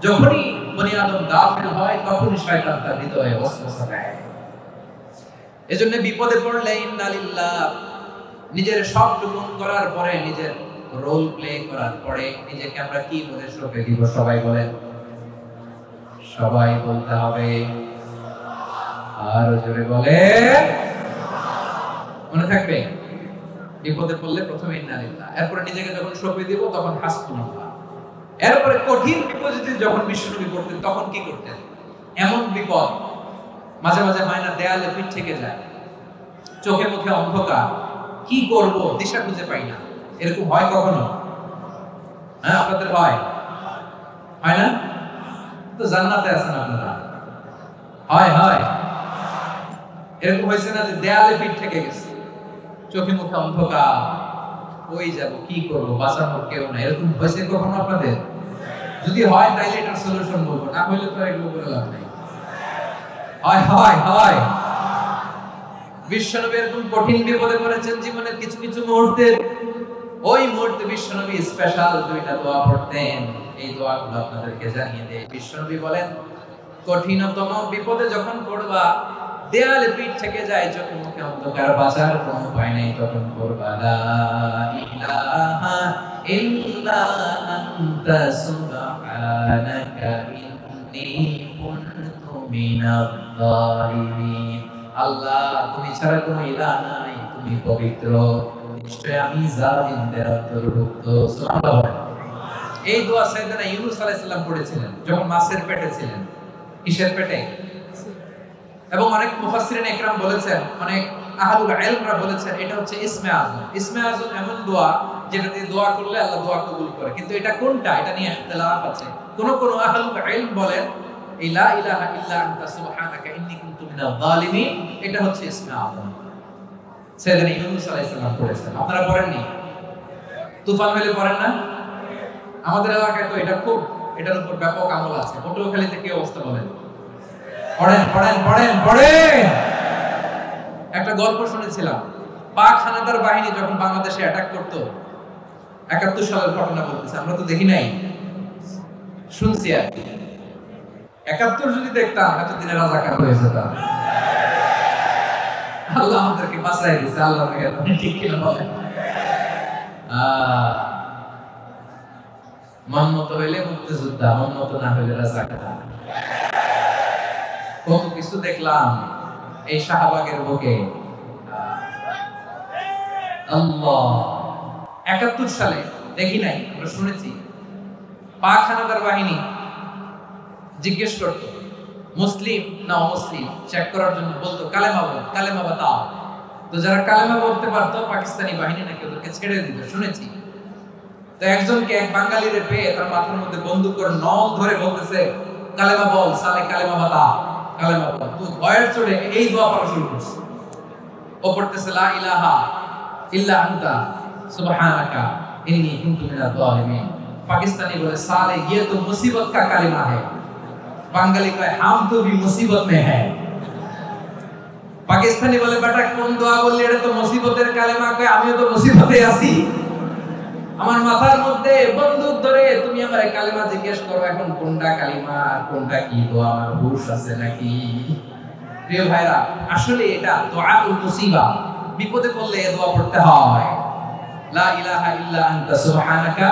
যখনই বনি আদম গাফিল হয়, তখনই শয়তান তার হৃদয়ে ওয়াসওয়াসা দেয়। এজন্য বিপদে পড়লে ইন্না লিল্লাহ, নিজের সব টুকুন করার পরে, নিজের রোল প্লে করার পরে নিজেকে আমরা কি বলে সঁপে দিব? সবাই বলেন, সবাই বলতে হবে। আর জোরে বলে, মনে থাকবে বিপদে পড়লে প্রথমে ইন্না লিল্লাহ, এরপরে নিজেকে যখন সঁপে দিব তখন হাসবুনাল্লাহ। এরপরে কঠিন বিপদে যখন বিশ্বনবী পড়তেন তখন কি করতেন? এমন বিপদ মাঝে মাঝে হয় না, দেয়ালে পিঠ থেকে যায়, চোখে মুখে অন্ধকার, কি করব দিশা খুঁজে পাই না। এরকম হয় কখনো? হ্যাঁ, আপনাদের হয়? হয় না? তো জান্নাতে আছেন আপনারা। হয় হয় এরকম হয়েছে না যে দেয়ালে পিঠ থেকে গেছে, চোখে মুখে অন্ধকার, ওই যাব, কি করব, বাঁচানোর কেউ না, এরকম হয়েছে কখনো আপনাদের? যদি হয় তাইলে এটার সলিউশন বলবো, না হইলে তো এগুলো করে লাভ নাই। হয় হয় হয় বিশ্বনবী এরকম কঠিন বিপদে পড়েছেন জীবনের কিছু কিছু মুহূর্তে। ওই মুহূর্তে বিশ্বনবী স্পেশাল দুইটা দোয়া পড়তেন। এই দোয়াগুলো আপনাদেরকে জানিয়ে দেই। বিশ্বনবী বলেন, কঠিনতম বিপদে যখন পড়বা, দেয়ালে পিঠ থেকে যায়, চোখে মুখে অন্ধকার, বাঁচার কোনো উপায় নেই, তখন পড়বা লা ইলাহা ইল্লা আনতা সুবহানাকা ইন্নী কুনতু মিনাজ জালিমিন। আল্লাহ, তুমি ছাড়া কোনো ইলাহ নাই, তুমি পবিত্র, নিশ্চয় আমি জালিমদের অন্তর্ভুক্ত। সুবহানাল্লাহ। এই দোয়া সাইয়েদনা ইউনূস আলাইহিস সালাম পড়েছিলেন যখন মাছের পেটে ছিলেন। কিসের পেটে? এবং অনেক মুফাসসিরিন ইকরাম বলেছেন, অনেক আহলুল ইলমরা বলেছেন, এটা হচ্ছে ইসমে আযম। ইসমে আযম এমন দোয়া যেটা দিয়ে দোয়া করলে আল্লাহ দোয়া কবুল করে। কিন্তু এটা কোনটা, এটা নিয়ে ইখতিলাফ আছে। কোন কোন আহলুল ইলম বলেন লা ইলাহা ইল্লা আনতা সুবহানাকা ইন্নী কুনতু মিনাজ জালিমিন, এটা হচ্ছে ইসমে আযম। সাইয়েদনা ইউনূস আলাইহিস সালাম পড়েছেন। আপনারা পড়েননি? তুফান হলে পড়েন না? আমাদের এলাকায় তো এটা খুব, এটার উপর ব্যাপক আমল আছে। পটুয়াখালীতে কি অবস্থা বলেন? পড়েন পড়েন পড়েন পড়েন। একটা গল্প শুনেছিলাম, পাক হানাদার বাহিনী যখন বাংলাদেশে অ্যাটাক করত, ৭১ সালের ঘটনা বলতেছে, আমরা তো দেখি নাই, শুনছি আর কি। ৭১ যদি দেখতাম এতদিনে রাজাকার হয়ে যেতাম। আল্লাহ আমাদেরকে বাঁচাই দিয়েছে। আল্লাহ ঠিক কিনা বলেন? মন মতো হইলে মুক্তিযোদ্ধা, মন মতো না হইলে রাজাকার। কত কিছু দেখলাম এই শাহবাগের বুকে। আল্লাহ, ৭১ সালে দেখি নাই, আমরা শুনেছি। পাক হানাদার বাহিনী জিজ্ঞেস করত মুসলিম না অমুসলিম চেক করার জন্য, বলতো কালেমা বল, কালেমা বাতাও। তো যারা কালেমা বলতে পারতো পাকিস্তানি বাহিনী নাকি ওদেরকে ছেড়ে দিত, শুনেছি। তো একজনকে, এক বাঙালিরে পেয়ে তার মাথার মধ্যে বন্দুক করে নল ধরে বলতেছে, কালেমা বল সালে, কালেমা বাতা, কালেমা বল। তো ভয়ের চড়ে এই দোয়া পড়া শুরু করছে। ও পড়তেছে লা ইলাহা ইল্লা আনতা সুবহানাকা ইন্নী কুনতু মিনাজ জালিমিন। পাকিস্তানি বলে সালে ये तो मुसीबत का कलिमा है, বাঙালি কয় हम तो भी मुसीबत में है। পাকিস্তানি বলে বেটা কোন দোয়া বললি, এটা তো মুসিবতের কালেমা। কয় আমিও তো মুসিবতে আছি, আমার মাথার মধ্যে বন্দুক ধরে তুমি আমারে কালেমা জিজ্ঞেস করো, এখন কোনটা কালিমা কোনটা কি দোয়া আমার হুশ আছে নাকি? প্রিয় ভাইরা, আসলে এটা দুআউল মুসিবা, বিপদে পড়লে এই দোয়া পড়তে হয়। লা ইলাহা ইল্লা আনতা সুবহানাকা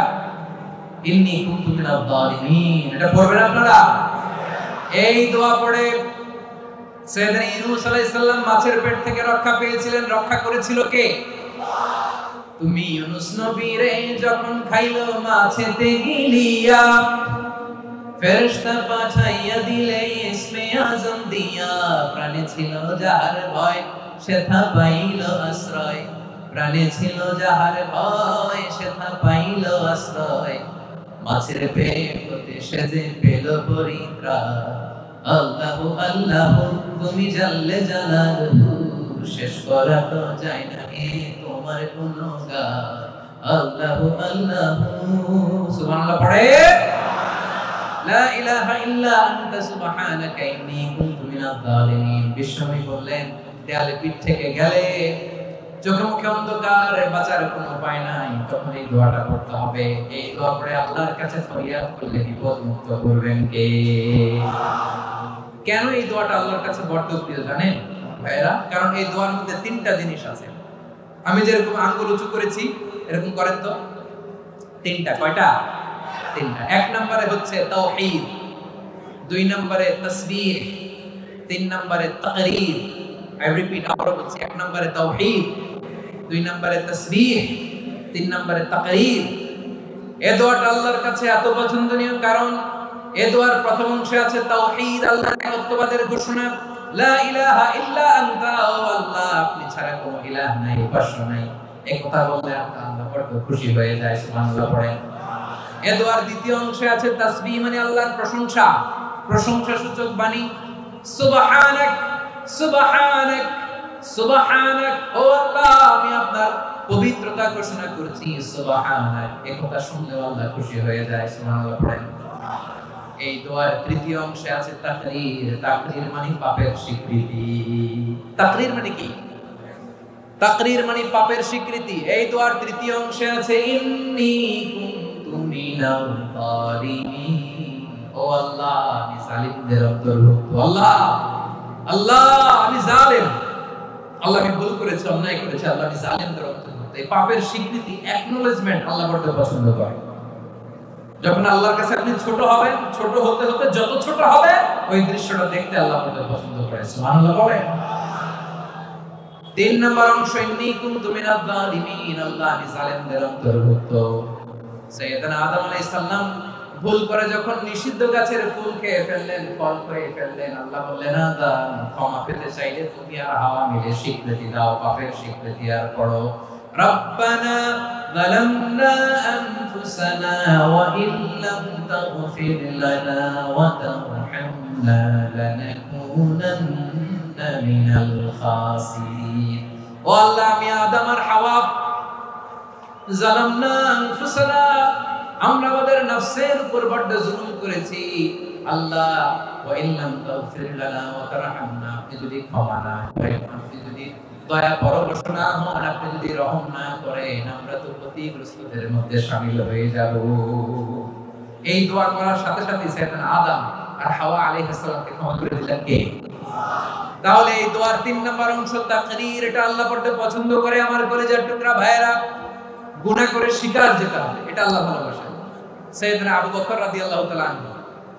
ইন্নী কুনতু মিনাজ জালিমিন। এটা পড়বেন আপনারা। এই দোয়া পড়ে সাইয়েদনা ইউনূস আলাইহিস সালাম মাছের পেট থেকে রক্ষা পেয়েছিলেন। রক্ষা করেছিল কে? তুমি ইউনূস নবীরে যখন খাইলো মাছেতে গিলিয়া, ফেরেশতা পাঠাইয়া দিলে ইসমে আযম দিয়া। প্রাণে ছিল যাহার ভয় সেথা পাইল আশ্রয়, প্রাণে ছিল যাহার ভয় সেথা পাইল আশ্রয়। মাছের পেটে সেজে পেল পরিত্রাণ। আল্লাহু আল্লাহু তুমি জাল্লে জালালহু, শেষ করা তো যায় না এ তোমার গুণগান। আল্লাহু আল্লাহু সুবহানাল্লাহ পড়ে। লা ইলাহা ইল্লা আনতা সুবহানাকা ইন্নী কুনতু মিনাজ জালিমিন। বিশ্বনবী বললেন, দেয়ালে পিঠ থেকে গেলে, চোখে মুখে অন্ধকার, বাঁচার কোনো উপায় নাই, তখন এই দোয়াটা পড়তে হবে। এই দোয়া পড়ে আল্লাহর কাছে ফরিয়াদ করলে বিপদ মুক্ত করবেন কে? কেন এই দোয়াটা আল্লাহর কাছে বড় প্রিয় জানেন ভাইরা? কারণ এই দোয়ার মধ্যে তিনটা জিনিস আছে। আমি যেরকম আঙ্গুল উঁচু করেছি এরকম করেন তো। তিনটা। কয়টা? তিনটা। এক নম্বরে হচ্ছে তাওহীদ, দুই নম্বরে তাসবিহ, তিন নম্বরে তাকরীর। I repeat, আবার বলছি, এক নম্বরে তাওহীদ, দুই নম্বরে তাসবিহ, তিন নম্বরে তাকরীর। এই দোয়াটা আল্লাহর কাছে এত পছন্দনীয় কারণ এই দোয়ার প্রথম অংশে আছে তাওহীদ, আল্লাহর একত্ববাদের ঘোষণা। লা ইলাহা ইল্লা আনতা, ও আল্লাহ আপনি ছাড়া কোনো ইলাহ নাই, উপাস্য নাই। এই কথা বললে আল্লাহ বড় খুশি হয়ে যায়। সুবহানাল্লাহ পড়েন। এই দোয়ার দ্বিতীয় অংশে আছে তাসবিহ, মানে আল্লাহর প্রশংসা, প্রশংসাসূচক বাণী। সুবহানাক সুবহানাক সুবহানাক, ও আল্লাহ আমি আপনার পবিত্রতা ঘোষণা করছি। সুবহানাক, এই কথা শুনলে আল্লাহ খুশি হয়ে যায়। সুবহানাল্লাহ পড়েন। এই দোয়ার তৃতীয় অংশে আছে তাকরীর। তাকরীর মানে পাপের স্বীকৃতি। তাকরীর মানে কি? তাকরীর মানে পাপের স্বীকৃতি। এই দোয়ার তৃতীয় অংশে আছে ইন্নী কুনতু মিনাল জালিমিন, ও আল্লাহ আমি জালিমদের অন্তর্ভুক্ত। আল্লাহ আল্লাহ আমি জালেম, আল্লাহ আমি ভুল করেছি, অন্যায় করেছি, আল্লাহ আমি জালিমদের অন্তর্ভুক্ত। এই পাপের স্বীকৃতি, অ্যাকনোলেজমেন্ট আল্লাহ বড় পছন্দ করে। যখন আল্লাহর কাছে আপনি ছোট হবেন, ছোট হতে হতে যত ছোট হবে ওই দৃশ্যটা দেখতে আল্লাহ বড় পছন্দ করে। সুবহানাল্লাহ বলেন। তিন নম্বর অংশ ইন্নী কুনতু মিনাজ জালিমিন, আল্লাহ আমি জালিমদের অন্তর্ভুক্ত। সাইয়েদনা আদম আলাইহিস সালাম ভুল করে যখন নিষিদ্ধ গাছের ফুল খেয়ে ফেললেন, ফল খেয়ে ফেললেন, আল্লাহ বললেন আদম ক্ষমা পেতে চাইলে তুমি আর হাওয়া মিলে স্বীকৃতি দাও, পাপের স্বীকৃতি আর পড়ো। রব্বানা যালামনা আনফুসানা ওয়া ইল্লাম তাগফির লানা ওয়া তারহামনা লানাকুনান্না মিনাল খাসিরিন। ও আল্লাহ আমি আদম আর হাওয়া যালামনা আনফুসানা, আমরা আমাদের নফসের উপর বড় জুলুম করেছি। আল্লাহ ওয়া ইল্লাম তাগফির লানা ওয়া তারহামনা, আপনি যদি ক্ষমা না করেন, আপনি যদি দয়া পরবশ না হন, আপনি যদি রহম না করেন, আমরা তো ক্ষতিগ্রস্তদের মধ্যে শামিল হয়ে যাব। এই দোয়া করার সাথে সাথে সাইয়েদনা আদম আর হাওয়া আলাইহিস সালামকে ক্ষমা করে দিলেন কে? তাহলে এই দোয়ার তিন নম্বর অংশ তাকরীর, এটা আল্লাহ বড় পছন্দ করে। আমার কলিজার টুকরা ভাইরা, গুনাহ করে স্বীকার যেটা হবে এটা আল্লাহ ভালোবাসেন। সাইয়েদনা আবু বকর রাদিয়াল্লাহু তাআলা আনহু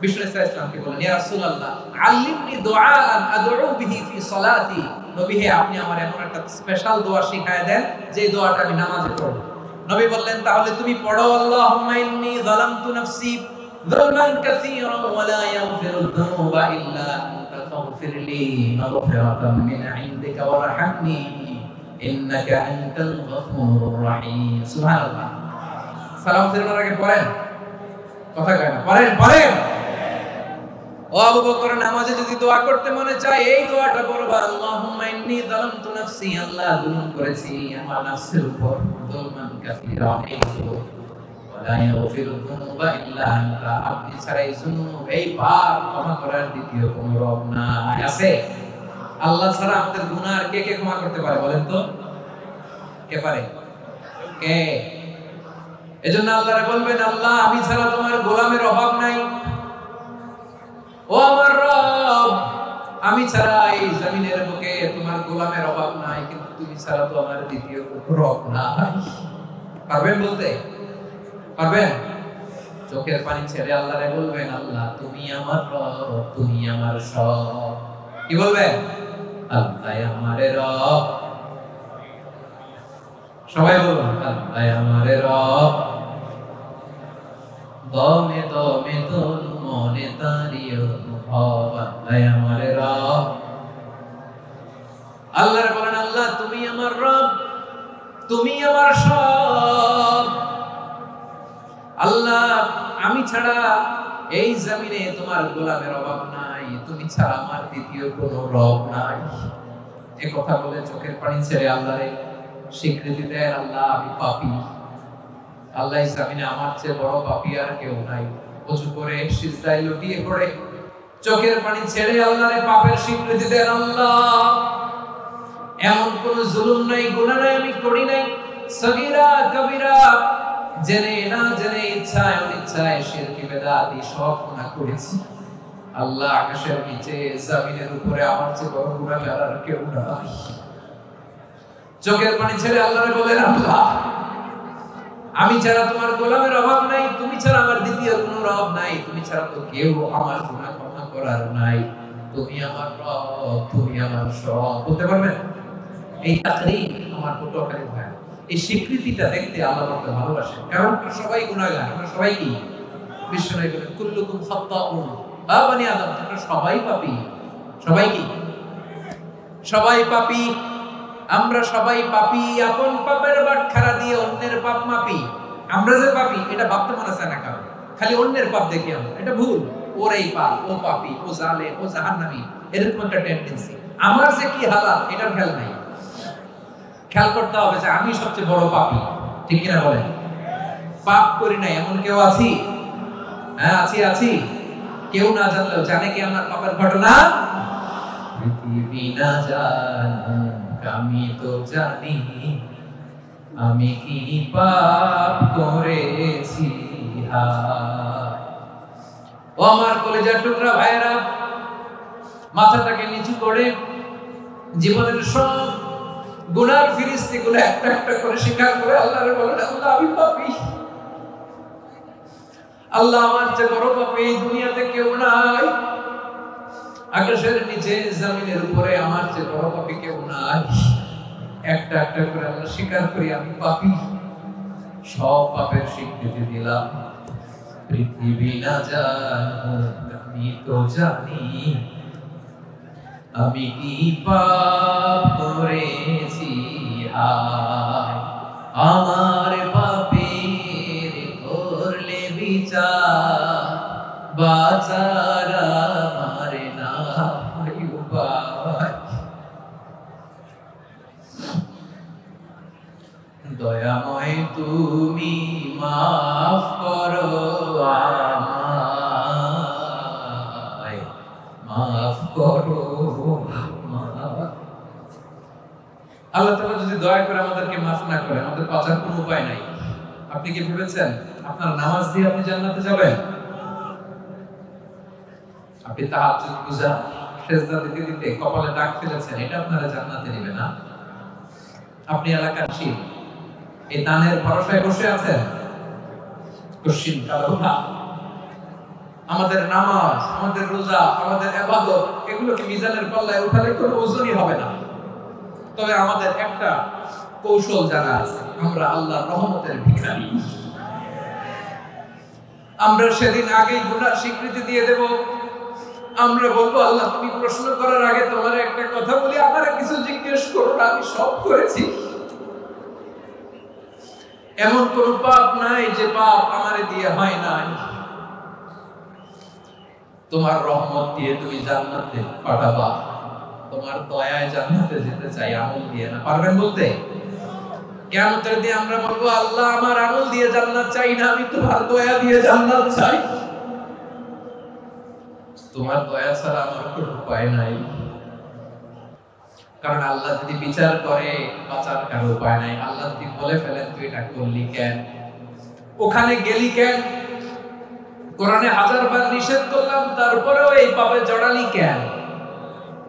বিষ্ণু ইসলামকে বলেন, ইয়া রাসূলুল্লাহ আল্লিমনি দুআআন আদউ বিহি ফি সালাতি, নবী হে আপনি আমার এমন একটা স্পেশাল দোয়া শিখায় দেন যে দোয়াটা আমি নামাজে পড়ব। নবী বললেন, তাহলে তুমি পড়ো আল্লাহুম্মা ইন্নী যালামতু নাফসি যুলমান কাসীরান ওয়া লা ইয়াগফিরুয যুনুবা ইল্লা আনতা ফাগফিরলি মাগফিরাতাম মিন ইনদিকা ওয়ারহামনি ইন্নাকা আনতাল গফুরুর রহিম। সুবহানাল্লাহ। সালাম ফিরানোর আগে পড়েন, কথা কয় না, পড়েন পড়েন। ও আবু বকর, নামাজে যদি দোয়া করতে মনে চায় এই দোয়াটা পড়বা, আল্লাহুম্মা ইন্নী যালামতু নাফসি, আল্লাহ জুলুম করেছি আমার নফসের উপর, যুলমান কাসীরা, অনেক জুলুম, ওয়া লা ইয়াগফিরু যুনুবা ইল্লা আনতা, আপনি ছাড়া এই জুলুম, এই পাপ ক্ষমা করার দ্বিতীয় কোনো রব নাই। আছে? আল্লাহ ছাড়া আমাদের গুনাহ আর কে কে ক্ষমা করতে পারে বলেন তো? কে পারে? কে? এজন্য আল্লাহরে বলবেন, আল্লাহ আমি ছাড়া তোমার গোলামের অভাব নাই, ও আমার রব আমি ছাড়া এই জমিনের বুকে তোমার গোলামের অভাব নাই, কিন্তু তুমি ছাড়া তো আমার দ্বিতীয় রব নাই। পারবেন বলতে? পারবেন? চোখের পানি ছেড়ে আল্লাহরে বলবেন, আল্লাহ তুমি আমার রব, তুমি আমার সব। কি বলবেন? আল্লাহ আমার রব। সবাই বলুন, আল্লাহ আমার রব, দমে দমে তনু মনে তারিও হব, আল্লাহ আমার রব। আল্লাহর বলেন, আল্লাহ তুমি আমার রব, তুমি আমার সব। আল্লাহ আমি ছাড়া এই জমিনে তোমার গোলামের অভাব নাই, তুমি ছাড়া আমার দ্বিতীয় কোনো রব নাই। এই কথা বলে চোখের পানি ছেড়ে আল্লাহরে স্বীকৃতি দেন, আল্লাহ আমি পাপী, আল্লাহ এই জমিনে আমার চেয়ে বড় পাপী আর কেউ নাই। ওযু করে সিজদায় লুটিয়ে পড়ে চোখের পানি ছেড়ে আল্লাহরে পাপের স্বীকৃতি দেন, আল্লাহ এমন কোন জুলুম নাই, গুনাহ নাই আমি করি নাই, সগীরা কবিরা, জেনে না জেনে, ইচ্ছায় অনিচ্ছায়, শিরকি বেদাতি সব গুনাহ করেছি। আল্লাহ আকাশের নিচে জমিনের উপরে আমার চেয়ে বড় গুনাহগার আর কেউ নাই। চোখের পানি ছেড়ে আল্লাহরে বলেন, আল্লাহ আমি ছাড়া তোমার গোলামের অভাব নাই, তুমি ছাড়া আমার দ্বিতীয় কোনো রব নাই, তুমি ছাড়া তো কেউ আমার গুনাহ ক্ষমা করার নাই, তুমি আমার রব, তুমি আমার সব। বলতে পারবেন? এই তাকরীর আমার পটুয়াখালী ভাই, এই স্বীকৃতিটা দেখতে আল্লাহ আমাকে ভালোবাসেন, কারণ আমরা সবাই গুনাহগার, আমরা সবাই কি? বিশ্বনবী বলেন, কুল্লুকুম খাত্তাউন, আ বনি আদম, আমরা সবাই পাপী। সবাই কি? সবাই পাপী। আমরা সবাই পাপী, আপন পাপের বাটখারা দিয়ে অন্যের পাপ মাপি। আমরা যে পাপী এটা ভাবতে মনে চায় না কারণ, খালি অন্যের পাপ দেখি আমরা, এটা ভুল। ওর এই পাপ, ও পাপী, ও জালেম, ও জাহান্নামী, এরকম একটা টেন্ডেন্সি। আমার যে কি হালাত এটার খেয়াল নাই। খেয়াল করতে হবে যে আমি সবচেয়ে বড় পাপী, ঠিক কিনা বলেন? পাপ করি নাই এমন কেউ আছি? হ্যাঁ আছি, আছি। কেউ না জানলেও জানে কি আমার পাপের ঘটনা? পৃথিবী না জানুক আমি তো জানি, আমি কি পাপ করেছি। ও আমার কলেজার টুকরা ভাইরা, মাথাটাকে নিচু করে জীবনের সব গুনার ফিরিস্তিগুলো একটা একটা করে স্বীকার করে আল্লাহরে বলেন, আল্লাহ আমি পাপী, আল্লাহ আমার চেয়ে বড় পাপী এই দুনিয়াতে কেউ নাই, আকাশের নিচে জমিনের উপরে আমার চেয়ে বড় পাপী কেউ নাই। একটা একটা করে আমরা স্বীকার করি আমি পাপী, সব পাপের স্বীকৃতি দিলাম। পৃথিবী না জানুক আমি তো জানি, আমি কি পাপ করেছি। আমার পাপের করলে বিচার, বাঁচার আমার নাই উপায়। দয়াময় তুমি মাফ করো আমায়, মাফ করো। আল্লাহ তাআলা যদি দয়া করে আমাদেরকে মাফ না করে, আমাদের বাঁচার কোনো উপায় নাই। আপনি কি ভেবেছেন আপনার নামাজ দিয়ে আপনি জান্নাতে যাবেন? আপনি তাহাজ্জুদ গুজার সিজদা দিতে দিতে কপালে দাগ ফেলেছেন, এটা আপনারা জান্নাতে নেবে না। আপনি এলাকার শির, এই দানের ভরসায় বসে আছেন, কশিন কালো না। আমাদের নামাজ, আমাদের রোজা, আমাদের ইবাদত, এগুলোকে মিজানের পাল্লায় উঠালে কোনো ওজনই হবে না। তবে আমাদের একটা কৌশল জানা আছে, আমরা আল্লাহর রহমতের ভিখারি। আমরা সেদিন আগেই গুনার স্বীকৃতি দিয়ে দেব। আমরা বলবো, আল্লাহ তুমি প্রশ্ন করার আগে তোমার একটা কথা বলি, আমার কিছু জিজ্ঞেস করো না, আমি সব করেছি। এমন কোন পাপ নাই যে পাপ আমারে দিয়ে হয় নাই। তোমার রহমত দিয়ে তুমি জান্নাতে পাঠাবা, তোমার দয়ায় জান্নাতে যেতে চাই, আমল দিয়ে না। পারবেন বলতে? কিয়ামতের দিন আমরা বলবো, আল্লাহ আমার আমল দিয়ে জান্নাত চাই না, আমি তোমার দয়া দিয়ে জান্নাত চাই। তোমার দয়া ছাড়া আমার কোনো উপায় নাই। কারণ আল্লাহ যদি বিচার করে বাঁচার কারো উপায় নাই। আল্লাহ যদি বলে ফেলেন তুই এটা করলি কেন, ওখানে গেলি কেন, কোরআনে 1000 বার নিষেধ করলাম তারপরেও এই পাপে জড়ালি কেন,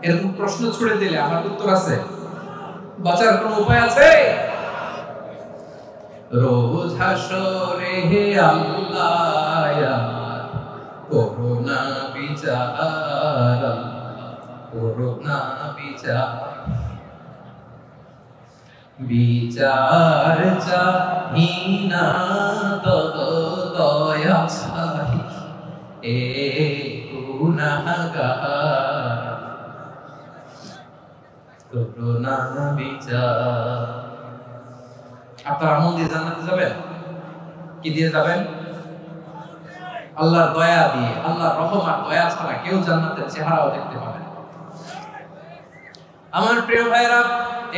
এরকম প্রশ্ন ছুড়ে দিলে আমার উত্তর আছে? বাঁচার কোনো উপায় আছে? রোজ হাসরে হে আল্লাহ করুণা বিচার, করুণা বিচার, বিচার চাহি না তদ দয়া চাহি এ গুনাহগার, করুণা বিচার। আপনার আমল দিয়ে জান্নাতে যাবেন? কি দিয়ে যাবেন? আল্লাহর দয়া দিয়ে। আল্লাহর রহম আর দয়া ছাড়া কেউ জান্নাতের চেহারাও দেখতে পাবে না। আমার প্রিয় ভাইরা,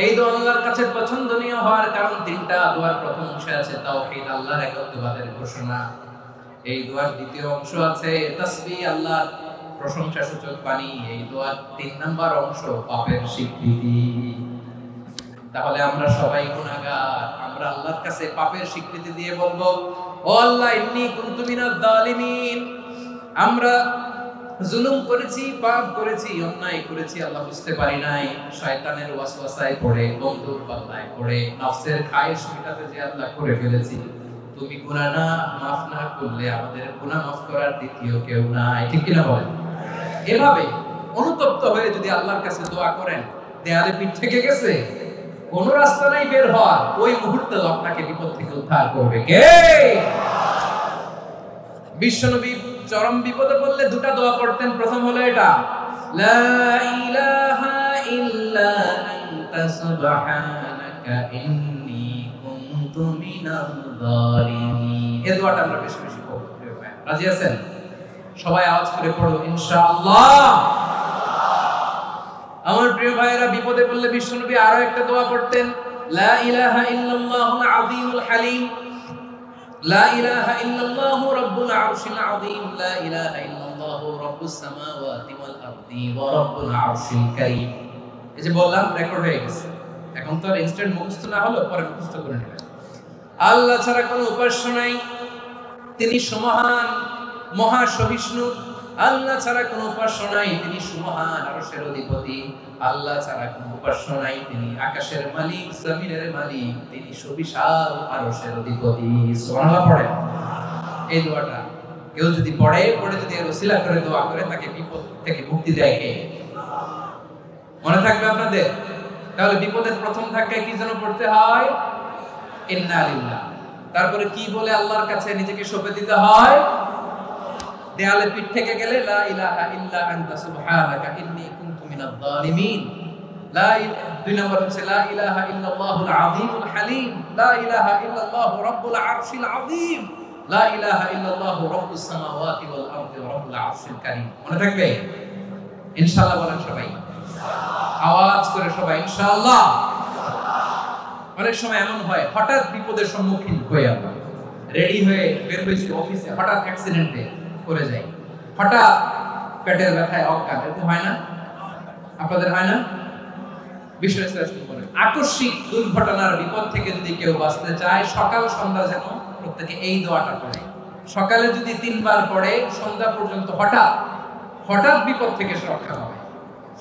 এই দোয়া আল্লাহর কাছে পছন্দনীয় হওয়ার কারণ তিনটা। দোয়ার প্রথম অংশে আছে তাওহীদ, আল্লাহর একত্ববাদের ঘোষণা। এই দোয়ার দ্বিতীয় অংশ আছে তাসবিহ, আল্লাহর প্রশংসাসূচক বাণী। এই দোয়ার 3 নাম্বার অংশ পাপের স্বীকৃতি। তাহলে আমরা সবাই গুনাহগার, আমরা আল্লাহর কাছে পাপের স্বীকৃতি দিয়ে বলবো, ও আল্লাহ ইন্নী কুনতু মিনাজ জালিমিন, আমরা জুলুম করেছি, পাপ করেছি, অন্যায় করেছি, আল্লাহ বুঝতে পারি নাই, শয়তানের ওয়াসওয়াসায় পড়ে, বন্ধুর পাল্লায় পড়ে, নফসের খায়েশ মেটাতে যে আল্লাহ করে ফেলেছি। তুমি গুনাহ না মাফ না করলে আমাদের গুনাহ মাফ করার দ্বিতীয় কেউ নাই। ঠিক কিনা বলেন? এভাবে অনুতপ্ত হয়ে যদি আল্লাহর কাছে দোয়া করেন, দেয়ালে পিঠ থেকে গেছে, কোন রাস্তা নাই বের হওয়ার, ওই মুহূর্তে আপনাকে বিপদ থেকে উদ্ধার করবে কে? বিশ্বনবী চরম বিপদে পড়লে দুটো দোয়া পড়তেন। প্রথম হলো এটা, লা ইলাহা ইল্লা আনতা সুবহানাকা ইন্নী কুনতু মিনাল জালিমিন। এই দোয়াটা আমরা বেশি বেশি পড়ব। রাজি আছেন? সবাই আওয়াজ করে পড়ো ইনশাআল্লাহ। আমার প্রিয় ভাইয়েরা, বিপদে পড়লে বিশ্বনবী আরো একটা দোয়া পড়তেন, লা ইলাহা ইল্লাল্লাহুল আযীমুল হালিম, লা ইলাহা ইল্লাল্লাহু রাব্বুল আরশিল আযীম, লা ইলাহা ইল্লাল্লাহু রাব্বুস সামাওয়াতি ওয়াল আরদি ওয়া রাব্বুল আরশিল কারীম। এই যে বললাম, রেকর্ড হয়ে গেছে। এখন তো আর ইনস্ট্যান্ট মুখস্থ না হলো, পরে মুখস্থ করে নেবেন। আল্লাহ ছাড়া কোনো উপাস্য নাই, তিনি সুমহান, মহা সহিষ্ণু। আল্লাহ ছাড়া কোনো উপাস্য নাই, তিনি সুমহান, আরশের অধিপতি। আল্লাহ ছাড়া কোনো উপাস্য নাই, তিনি আকাশের মালিক, জমিনের মালিক, তিনি সুবিশাল, আরশের অধিপতি। সুবহানাল্লাহ পড়ে। এই দোয়াটা কেউ যদি পড়ে যদি এর ওসিলা করে দোয়া করে, তাকে বিপদ থেকে মুক্তি দেয় কে? মনে থাকবে আপনাদের? তাহলে বিপদের প্রথম ধাক্কায় কি যেন পড়তে হয়? ইন্না লিল্লাহ। তারপরে কি বলে আল্লাহর কাছে নিজেকে সঁপে দিতে হয়? দেয়ালে পিঠ থেকে গেলে লা ইলাহা ইল্লা আনতা সুবহানাকা ইন্নী কুনতু মিনাজ জালিমিন। দুই নম্বর হচ্ছে লা ইলাহা ইল্লাল্লাহুল আযীমুল হালিম, লা ইলাহা ইল্লাল্লাহু রাব্বুল আরশিল আযীম, লা ইলাহা ইল্লাল্লাহু রাব্বুস সামাওয়াতি ওয়াল আরদি ওয়া রাব্বুল আরশিল কারীম। মনে থাকবে? ইনশাআল্লাহ বলেন সবাই, আওয়াজ করে সবাই ইনশাআল্লাহ। অনেক সময় এমন হয়, হঠাৎ বিপদের সম্মুখীন হয়ে আমরা রেডি হয়ে বের হয়েছি অফিসে, হঠাৎ অ্যাক্সিডেন্টে করে যাই, হঠাৎ পেটের ব্যথায় অজ্ঞান। এরকম হয় না? আপনাদের হয় না? বিষয় বলেন, আকস্মিক দুর্ঘটনার বিপদ থেকে যদি কেউ বাঁচতে চায়, সকাল সন্ধ্যা যেন প্রত্যেকে এই দোয়াটা পড়ে। সকালে যদি 3 বার পড়ে, সন্ধ্যা পর্যন্ত হঠাৎ বিপদ থেকে রক্ষা হবে।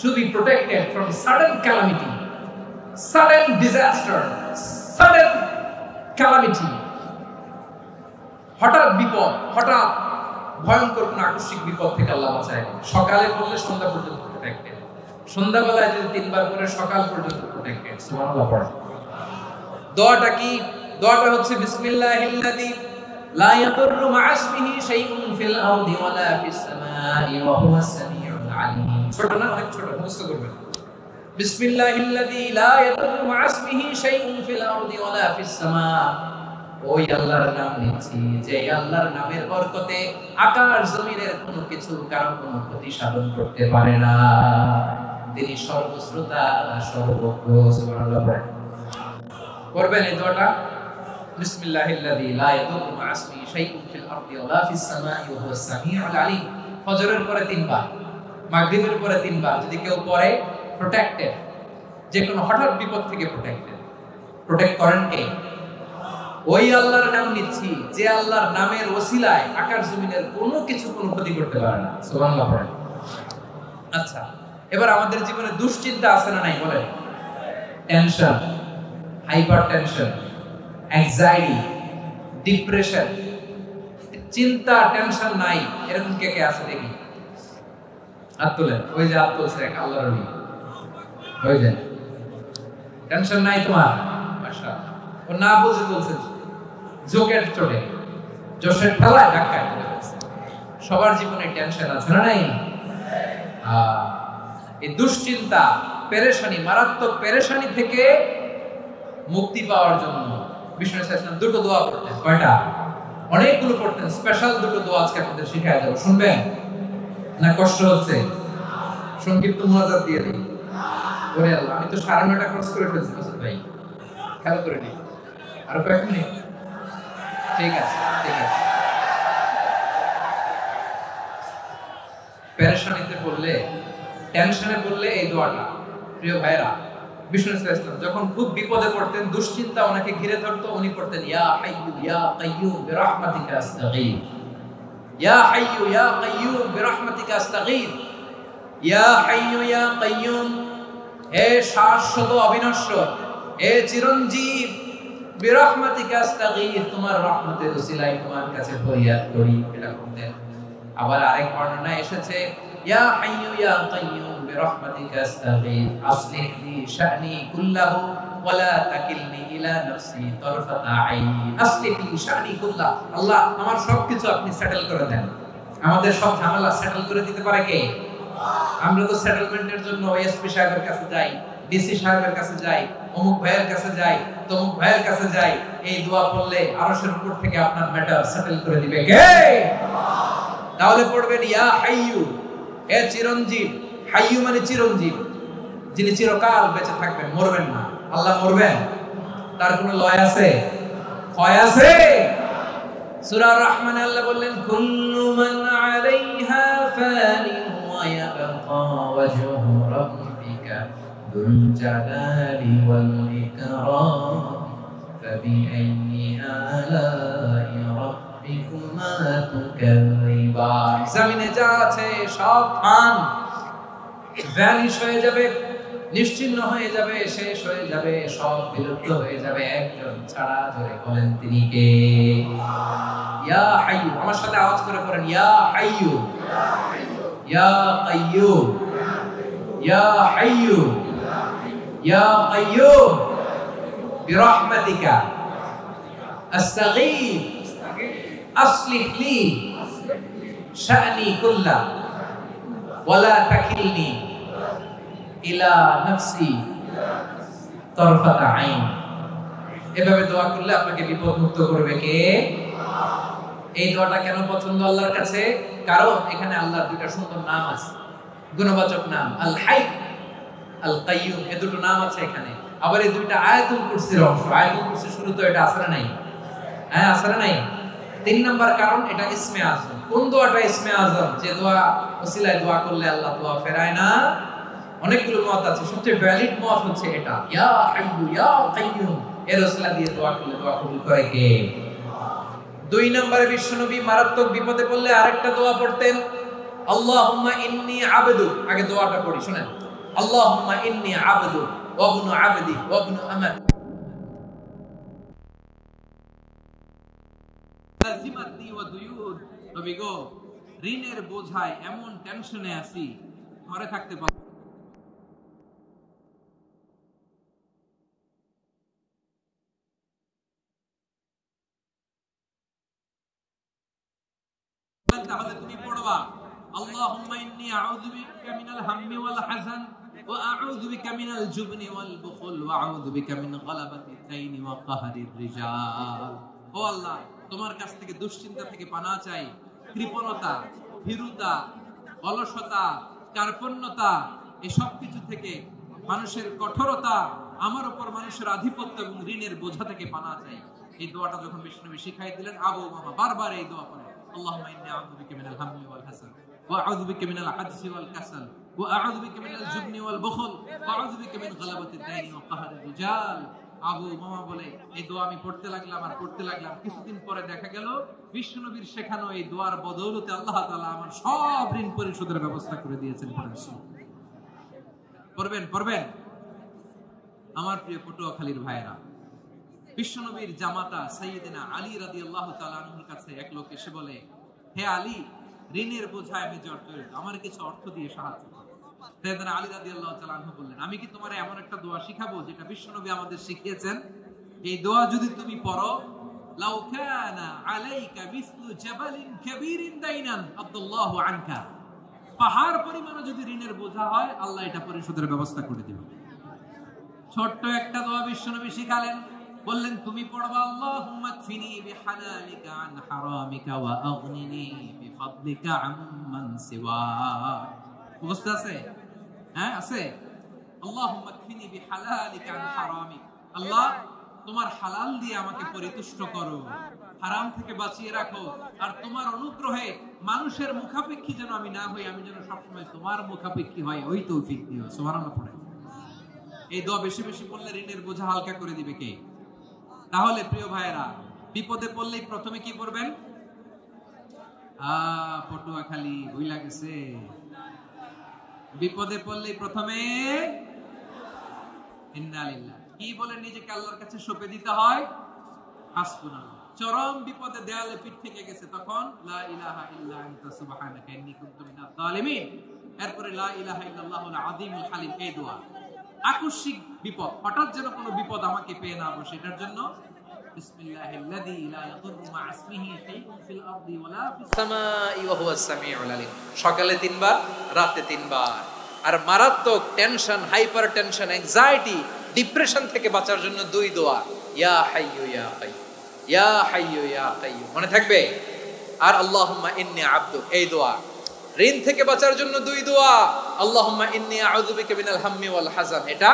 To be protected from sudden calamity, sudden disaster, sudden calamity, হঠাৎ বিপদ, হঠাৎ ভয়ঙ্কর কোন আকস্মিক বিপদ থেকে আল্লাহ বাঁচায়। সকালে পড়লে সন্ধ্যা পর্যন্ত প্রোটেক্টেড, সন্ধ্যাবেলায় যদি 3 বার পড়ে সকাল পর্যন্ত প্রোটেক্টেড। সুবহানাল্লাহ পড়ে। দোয়াটা কি? দোয়াটা হচ্ছে বিসমিল্লাহিল্লাযী লা ইয়াদুররু মা ইসমিহি শাইউন ফিল আরদি ওয়ালা ফিস সামাই ওয়া হুয়াস সামিউল আলীম। ছোট না? অনেক ছোট, মুখস্থ করবেন। বিসমিল্লাহিল্লাযী লা ইয়াদুররু মা ইসমিহি শাইউন ফিল আরদি ওয়ালা ফিস সামা ওই আল্লাহর নাম নিচ্ছি যে আল্লাহর নামের বরকতে আকাশ জমিনের কোনো কিছু কারো কোনো ক্ষতি সাধন করতে পারে না। তিনি সর্বশ্রোতা সর্বজ্ঞ। সুবহানাল্লাহ। করবেন এই দোয়াটা, বিসমিল্লাহিল্লাযী লা ইয়াদুররু মা ইসমিহি শাইউন ফিল আরদি ওয়া লা ফিস সামাই ওয়া হুয়াস সামিউল আলীম। ফজরের পরে 3 বার, মাগরিবের পরে 3 বার যদি কেউ পড়ে প্রোটেক্টেড, যে কোনো হঠাৎ বিপদ থেকে প্রোটেক্টেড। প্রোটেক্ট করেন কে? ওই আল্লাহর নাম নিচ্ছি যে আল্লাহর নামের ওসিলায় আকাশ জমিনের কোনো কিছু কোনো ক্ষতি করতে পারে না। সুবহানাল্লাহ। আচ্ছা, এবার আমাদের জীবনে দুশ্চিন্তা আছে না নাই বলেন? Tension, hyper tension, anxiety, depression, চিন্তা টেনশন নাই এরকম কে কে আছে দেখি? হাত তোলেন। ওই যে হাত তুলছে এক আল্লাহর ওলি, ওই যে টেনশন নাই তোমার, মাশাআল্লাহ। ও না বুঝে তুলছে, জোকের চোটে, জোশের ঠেলায় ধাক্কায় তুলে ফেলছে। সবার জীবনে টেনশন আছে না নাই? এই দুশ্চিন্তা, পেরেশানি, মারাত্মক পেরেশানি থেকে মুক্তি পাওয়ার জন্য বিষ্ণু সাল্লাল্লাহু দুটো দোয়া পড়তেন। কয়টা? অনেকগুলো পড়তেন। স্পেশাল দুটো দোয়া আজকে আপনাদের শিখায় দেব। শুনবেন না? কষ্ট হচ্ছে? সংক্ষিপ্ত মুনাজাত দিয়ে দিই। ওরে আল্লাহ, আমি তো 9:30 ক্রস করে ফেলছি ভাই, খেয়াল করে নি। আরো কয়েক মিনিট? ঠিক আছে, ঠিক আছে। পেরেশানিতে পড়লে, টেনশনে পড়লে এই দোয়াটা, প্রিয় ভাইরা, বিষ্ণু সাল্লাল্লাহু যখন খুব বিপদে পড়তেন, দুশ্চিন্তা ওনাকে ঘিরে ধরতো, উনি পড়তেন ইয়া হাইয়্যু ইয়া কাইয়্যুম বিরহমাতিকা আস্তাগীথ। ইয়া হাইয়্যু ইয়া কাইয়্যুম বিরহমাতিকা আস্তাগীথ। ইয়া হাইয়্যু ইয়া কাইয়্যুম, হে শাশ্বত অবিনশ্বর, হে চিরঞ্জীব, বিরহমাতিকা আস্তাগীথ, তোমার রহমতের ওসিলায় তোমার কাছে ফরিয়াদ করি। এটা করতেন। আবার আরেক বর্ণনায় এসেছে ইয়া হাইয়্যু ইয়া কাইয়্যুম বিরহমাতিকা আস্তাগীথ আসলিহ লি শা'নি কুল্লাহু ওয়া লা তাকিলনি ইলা নাফসি তারফাতা আইন। আসলিহ লি শা'নি কুল্লাহু, আল্লাহ আমার সবকিছু আপনি সেটেল করে দেন। আমাদের সব ঝামেলা সেটেল করে দিতে পারে কে? আমরা তো সেটেলমেন্টের জন্য এসপি সাহেবের কাছে যাই, ডিসি সাহেবের কাছে যাই, অমুক ভাইয়ের কাছে যাই, তমুক ভাইয়ের কাছে যাই। এই দোয়া পড়লে আরশের উপর থেকে আপনার ম্যাটার সেটেল করে দিবে কে? তাহলে পড়বেন ইয়া হাইয়্যু, হে চিরঞ্জীব। হাইয়্যু মানে চিরঞ্জীব, যিনি চিরকাল বেঁচে থাকবেন, মরবেন না। আল্লাহ মরবেন? তার কোনো লয় আছে? ক্ষয় আছে? সূরা রহমান আল্লাহ বললেন কুল্লু মান আলাইহা ফানিন ওয়া ইয়াবকা ওয়াজহু রাব্বিকা যুল জালালি ওয়াল ইকরাম ফাবিআইয়ি আলাই রাব্বিকুমা তুকাযযিবান। জমিনে যা আছে সব ফান, ভ্যানিশ হয়ে যাবে, নিশ্চিহ্ন হয়ে যাবে, শেষ হয়ে যাবে, সব বিলুপ্ত হয়ে যাবে, একজন ছাড়া। ধরে বলেন তিনি কে? ইয়া হাইয়্যু, আমার সাথে আওয়াজ করে পড়েন ইয়া হাইয়্যু ইয়া কাইয়্যুম ইয়া হাইয়্যু ইয়া কাইয়্যুম বিরহমাতিকা আস্তাগীথ আসলিহ লি শা'নি কুল্লাহু ওয়া লা তাকিলনি ইলা নাফসি তারফাতা আইন। এভাবে দোয়া করলে আপনাকে বিপদ মুক্ত করবে কে? এই দোয়াটা কেন পছন্দ আল্লাহর কাছে? কারণ এখানে আল্লাহর দুইটা সুন্দর নাম আছে, গুণবাচক নাম, আল হাই, আল কাইয়্যুম, এই দুটো নাম আছে এখানে। আবার এই দুইটা আয়াতুল কুরসির অংশ। আয়াতুল কুরসির শুরু তো এটা আসলে নাই, হ্যাঁ আসলে নাই। 3 নাম্বার কারণ এটা ইসমে আযম। কোন দোয়াটা ইসমে আযম? যে দোয়া ওসিলায় দোয়া করলে আল্লাহ দোয়া ফেরায় না। অনেকগুলো মত আছে, সবচেয়ে ভ্যালিড মত হচ্ছে এটা, ইয়া হাইয়্যু ইয়া কাইয়্যুম, এর ওসিলা দিয়ে দোয়া করলে দোয়া কবুল করে কে? 2 নম্বরে বিশ্বনবী মারাত্মক বিপদে পড়লে আরেকটা দোয়া পড়তেন, আল্লাহুম্মা ইন্নী আবদুক। আগে দোয়াটা পড়ি, শুনেন। আল্লাহুম্মা ইন্নী আবদুক ওয়া ইবনু আবদি ওয়া ইবনু আমাত লাযিমাতনি ওয়া দুয়ুদ। নবী গো, ঋণের বোঝায় এমন টেনশনে আছি, ঘরে থাকতে পারি। তাহলে তুমি পড়বা আল্লাহুম্মা ইন্নী আউযু বিকা মিনাল হাম্মি ওয়াল হাযান ওয়া আউযু বিকা মিনাল জুবনি ওয়াল বুখল ওয়া আউযু বিকা মিন গালাবাতিদ দাইনি ওয়া কাহরির রিজাল। ও আল্লাহ, তোমার কাছ থেকে দুশ্চিন্তা থেকে পানা চাই, কৃপণতা, ভীরুতা, অলসতা, কার্পণ্যতা, এই সব কিছু থেকে, মানুষের কঠোরতা, আমার উপর মানুষের আধিপত্য এবং ঋণের বোঝা থেকে পানা চাই। এই দোয়াটা যখন বিষ্ণু শিখাই দিলেন, আবু মামা বারবার এই দোয়া পড়ে, আল্লাহুম্মা ইন্নী আউযু বিকা মিনাল হাম্মি ওয়াল হাসান ওয়া আউযু বিকা মিনাল আজজি ওয়াল কাসাল ওয়া আউযু বিকা মিনাল জুবনি ওয়াল বুখল ওয়া আউযু বিকা মিন গালাবাতিদ দাইনি ওয়া কাহরির রিজাল। আবু মামা বলে এই দোয়া আমি পড়তে লাগলাম। কিছুদিন পরে দেখা গেল বিশ্বনবীর শেখানো এই দোয়ার বদৌলতে আল্লাহ তাআলা আমার সব ঋণ পরিশোধের ব্যবস্থা করে দিয়েছেন। পড়বেন। আমার প্রিয় পটুয়াখালীর ভাইয়েরা, বিশ্বনবীর জামাতা সাইয়েদনা আলী রাদিয়াল্লাহু তাআলা আনহুর কাছে এক লোক এসে বলে, হে আলী, ঋণের বোঝায় আমি জর্জরিত, আমার কিছু অর্থ দিয়ে সাহায্য করো। সাইয়েদনা আলী রাদিয়াল্লাহু তাআলা আনহু বললেন, আমি কি তোমারে এমন একটা দোয়া শিখাবো যেটা বিশ্বনবী আমাদের শিখিয়েছেন? এই দোয়া যদি তুমি পড়ো, লাউ কানা আলাইকা মিসলু জাবালিন কাবীরিন দাইনান আব্দুল্লাহু আনকা, পাহাড় পরিমাণ যদি ঋণের বোঝা হয়, আল্লাহ এটা পরিশোধের ব্যবস্থা করে দিবেন। ছোট্ট একটা দোয়া বিশ্বনবী শিখালেন, বললেন তুমি পড়বা, আল্লাহুম্মা কফিনি বিহালালিকা আন হারামিকা ওয়া আগনিনি বিফাদলিকা আম্মান সিওয়াক। বুঝতে আছে? হ্যাঁ আছে। আল্লাহুম্মা কফিনি বিহালালিকা আন হারামিক, আল্লাহ তোমার হালাল দিয়ে আমাকে পরিতুষ্ট করো, হারাম থেকে বাঁচিয়ে রাখো, আর তোমার অনুগ্রহে মানুষের মুখাপেক্ষী যেন আমি না হই, আমি যেন সবসময় তোমার মুখাপেক্ষী হয়, ওই তৌফিক দিও। সুবহানাল্লাহ পড়ে। এই দোয়া বেশি বেশি পড়লে ঋণের বোঝা হালকা করে দিবে কে? তাহলে প্রিয় ভাইয়েরা, বিপদে পড়লেই প্রথমে কি পড়বেন? পটুয়াখালী ভুইলা গেছে। বিপদে পড়লেই প্রথমে ইন্না লিল্লাহ, কি বলে নিজেকে আল্লাহর কাছে সঁপে দিতে হয়, হাসবুনাল্লাহ। চরম বিপদে দেয়ালে পিঠ থেকে গেছে, তখন লা ইলাহা ইল্লা আনতা সুবহানাকা ইন্নী কুনতু মিনাজ জালিমিন। এরপরে লা ইলাহা ইল্লাল্লাহুল আযীমুল হালিম, এই দোয়া। আকস্মিক বিপদ, হঠাৎ যেন কোনো বিপদ আমাকে পেয়ে না বসে, এটার জন্য বিসমিল্লাহিল্লাযী লা ইয়াদুররু মা ইসমিহি শাইউন ফিল আরদি ওয়ালা ফিস সামাই ওয়া হুয়াস সামিউল আলিম। সকালে 3 বার, রাতে 3 বার। আর মারাত্মক tension, hyper tension, anxiety, depression থেকে বাঁচার জন্য 2 দোয়া, ইয়া হাইয়্যু ইয়া কাইয়্যুম, ইয়া হাইয়্যু ইয়া কাইয়্যুম, মনে থাকবে? আর আল্লাহুম্মা ইন্নী আবদুক, এই দোয়া। ঋণ থেকে বাঁচার জন্য 2 দোয়া, আল্লাহুম্মা ইন্নী আউযু বিকা মিনাল হাম্মি ওয়াল হাযান, এটা।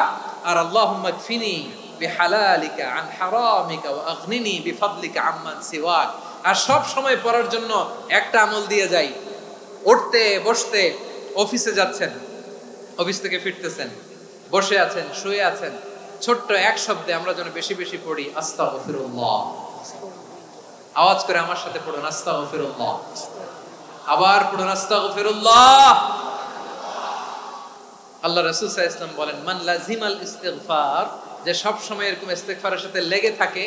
আর আল্লাহুম্মা কফিনি বিহালালিকা আন হারামিকা ওয়া আগনিনি বিফাদলিকা আম্মান সিওয়াক। আর সব সময় পড়ার জন্য একটা আমল দিয়ে যাই, উঠতে বসতে, অফিসে যাচ্ছেন, অফিস থেকে ফিরতেছেন, বসে আছেন, শুয়ে আছেন, ছোট্ট এক শব্দে আমরা যেন বেশি বেশি পড়ি, আস্তাগফিরুল্লাহ। আওয়াজ করে আমার সাথে পড়ুন, আস্তাগফিরুল্লাহ। আবার পড়ুন, আস্তাগফিরুল্লাহ। আল্লাহ রাসূল সাল্লাল্লাহু আলাইহি ওয়াসাল্লাম বলেন, মান লাজিমাল ইস্তিগফার, যে সব সময় এরকম ইস্তিগফারের সাথে লেগে থাকে,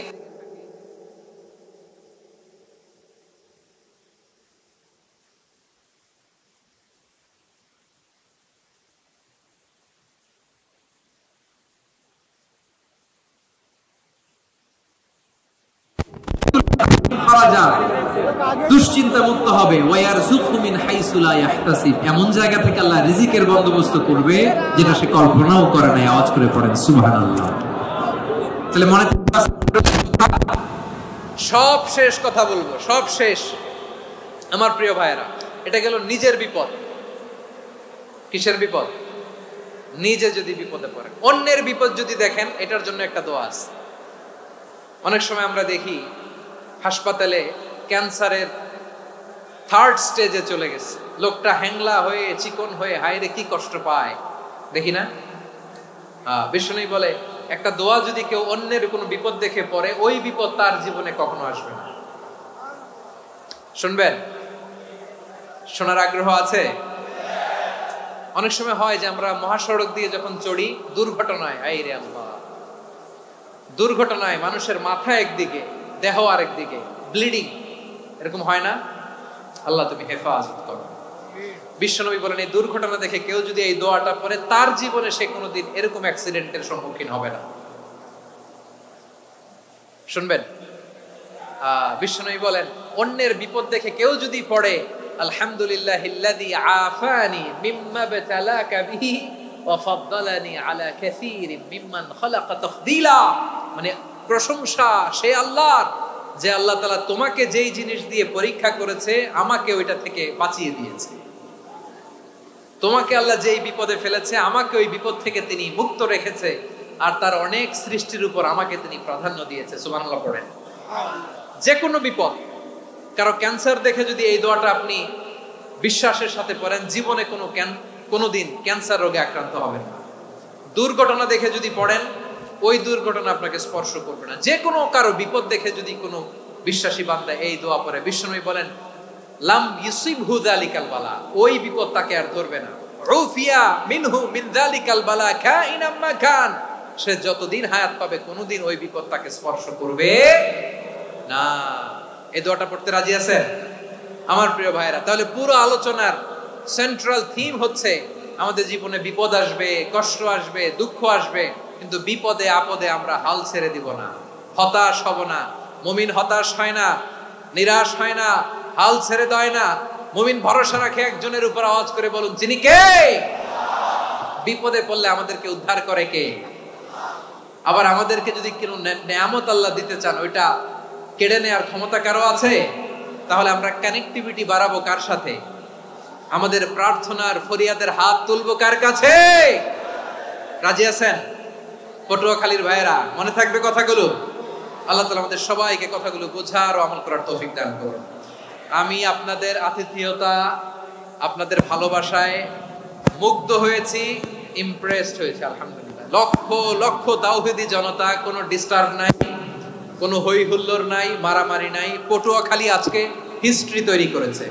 দুশ্চিন্তা মুক্ত হবে, ওয়ারযুকহু মিন হাইসু লা ইয়াহতাসিব, এমন জায়গা থেকে আল্লাহ রিজিকের বন্দোবস্ত করবে যেটা সে কল্পনাও করে নাই। আওয়াজ করে পড়েন সুবহানাল্লাহ। তাহলে মনে সব শেষ কথা বলবো, সব শেষ আমার প্রিয় ভাইয়েরা। এটা গেল নিজের বিপদ। কিসের বিপদ? নিজে যদি বিপদে পড়েন, অন্যের বিপদ যদি দেখেন, এটার জন্য একটা দোয়া আছে। অনেক সময় আমরা দেখি হাসপাতালে ক্যান্সারের 3rd স্টেজে চলে গেছে, লোকটা হ্যাংলা হয়ে, চিকন হয়ে, হায়রে কি কষ্ট পায়, দেখি না? বিষ্ণু বলে, একটা দোয়া যদি কেউ অন্যের কোনো বিপদ দেখে পড়ে, ওই বিপদ তার জীবনে কখনো আসবে না। শুনবেন? শোনার আগ্রহ আছে? অনেক সময় হয় যে আমরা মহাসড়ক দিয়ে যখন চড়ি, দুর্ঘটনায়, আইরে আল্লাহ, দুর্ঘটনায় মানুষের মাথা একদিকে, দেহ আরেক দিকে, ব্লিডিং, এরকম হয় না? আল্লাহ তুমি হেফাজত করো। বিশ্বনবী বলেন, এই দুর্ঘটনা দেখে কেউ যদি এই দোয়াটা পড়ে, তার জীবনে সে কোনোদিন এরকম অ্যাক্সিডেন্টের সম্মুখীন হবে না। শুনবেন? বিশ্বনবী বলেন, অন্যের বিপদ দেখে কেউ যদি পড়ে, আলহামদুলিল্লাহিল্লাযী আফানি মিম্মা বাতালাকা বিহি ওয়া ফাদ্দালানি আলা কাসীরিন মিম্মান খালাকা তাফদীলা, মানে প্রশংসা সে আল্লাহর যে আল্লাহ তাআলা তোমাকে যেই জিনিস দিয়ে পরীক্ষা করেছে আমাকে ওইটা থেকে বাঁচিয়ে দিয়েছে। তোমাকে আল্লাহ যেই বিপদে ফেলেছে আমাকে ওই বিপদ থেকে তিনি মুক্ত রেখেছে, আর তার অনেক সৃষ্টির উপর আমাকে তিনি প্রাধান্য দিয়েছে। সুবহানাল্লাহ পড়েন। যে কোনো বিপদ, কারো ক্যান্সার দেখে যদি এই দোয়াটা আপনি বিশ্বাসের সাথে পড়েন, জীবনে কোনোদিন ক্যান্সার রোগে আক্রান্ত হবেন না। দুর্ঘটনা দেখে যদি পড়েন, ওই দুর্ঘটনা আপনাকে স্পর্শ করবে না। যে কোনো কারো বিপদ দেখে যদি কোনো বিশ্বাসী বান্দা এই দোয়া পড়ে, বিশ্বনবী বলেন লাম ইউসিবহু যালিকাল বালা, ওই বিপদ তাকে আর ধরবে না। উফিয়া মিনহু মিন যালিকাল বালা কাইনাম মা কান, সে যতদিন হায়াত পাবে কোনোদিন ওই বিপদ তাকে স্পর্শ করবে না। এই দোয়াটা পড়তে রাজি আছেন আমার প্রিয় ভাইরা? তাহলে পুরো আলোচনার সেন্ট্রাল থিম হচ্ছে আমাদের জীবনে বিপদ আসবে, কষ্ট আসবে, দুঃখ আসবে, কিন্তু বিপদে আপদে আমরা হাল ছেড়ে দিব না, হতাশ হব না। মুমিন হতাশ হয় না, নিরাশ হয় না, হাল ছেড়ে দেয় না। মুমিন ভরসা রাখে একজনের উপর। আওয়াজ করে বলুন, যিনি কে? বিপদে পড়লে আমাদেরকে উদ্ধার করে কে? আবার আমাদেরকে যদি কোনো নেয়ামত আল্লাহ দিতে চান, ওইটা কেড়ে নেওয়ার ক্ষমতা কারো আছে? তাহলে আমরা কানেক্টিভিটি বাড়াবো কার সাথে? আমাদের প্রার্থনার ফরিয়াদের হাত তুলবো কার কাছে? রাজি আছেন পটুয়াখালীর ভাইয়েরা? মনে থাকবে কথাগুলো? আল্লাহ তাআলা আমাদের সবাইকে কথাগুলো বোঝার ও আমল করার তৌফিক দান করুন। আমি আপনাদের আতিথেয়তা, আপনাদের ভালোবাসায় মুগ্ধ হয়েছি, ইমপ্রেসড হয়েছি। আলহামদুলিল্লাহ। লক্ষ লক্ষ তাওহীদি জনতা, কোনো ডিস্টার্ব নাই, কোনো হই হুল্লোড় নাই, মারামারি নাই। পটুয়াখালী আজকে হিস্ট্রি তৈরি করেছে।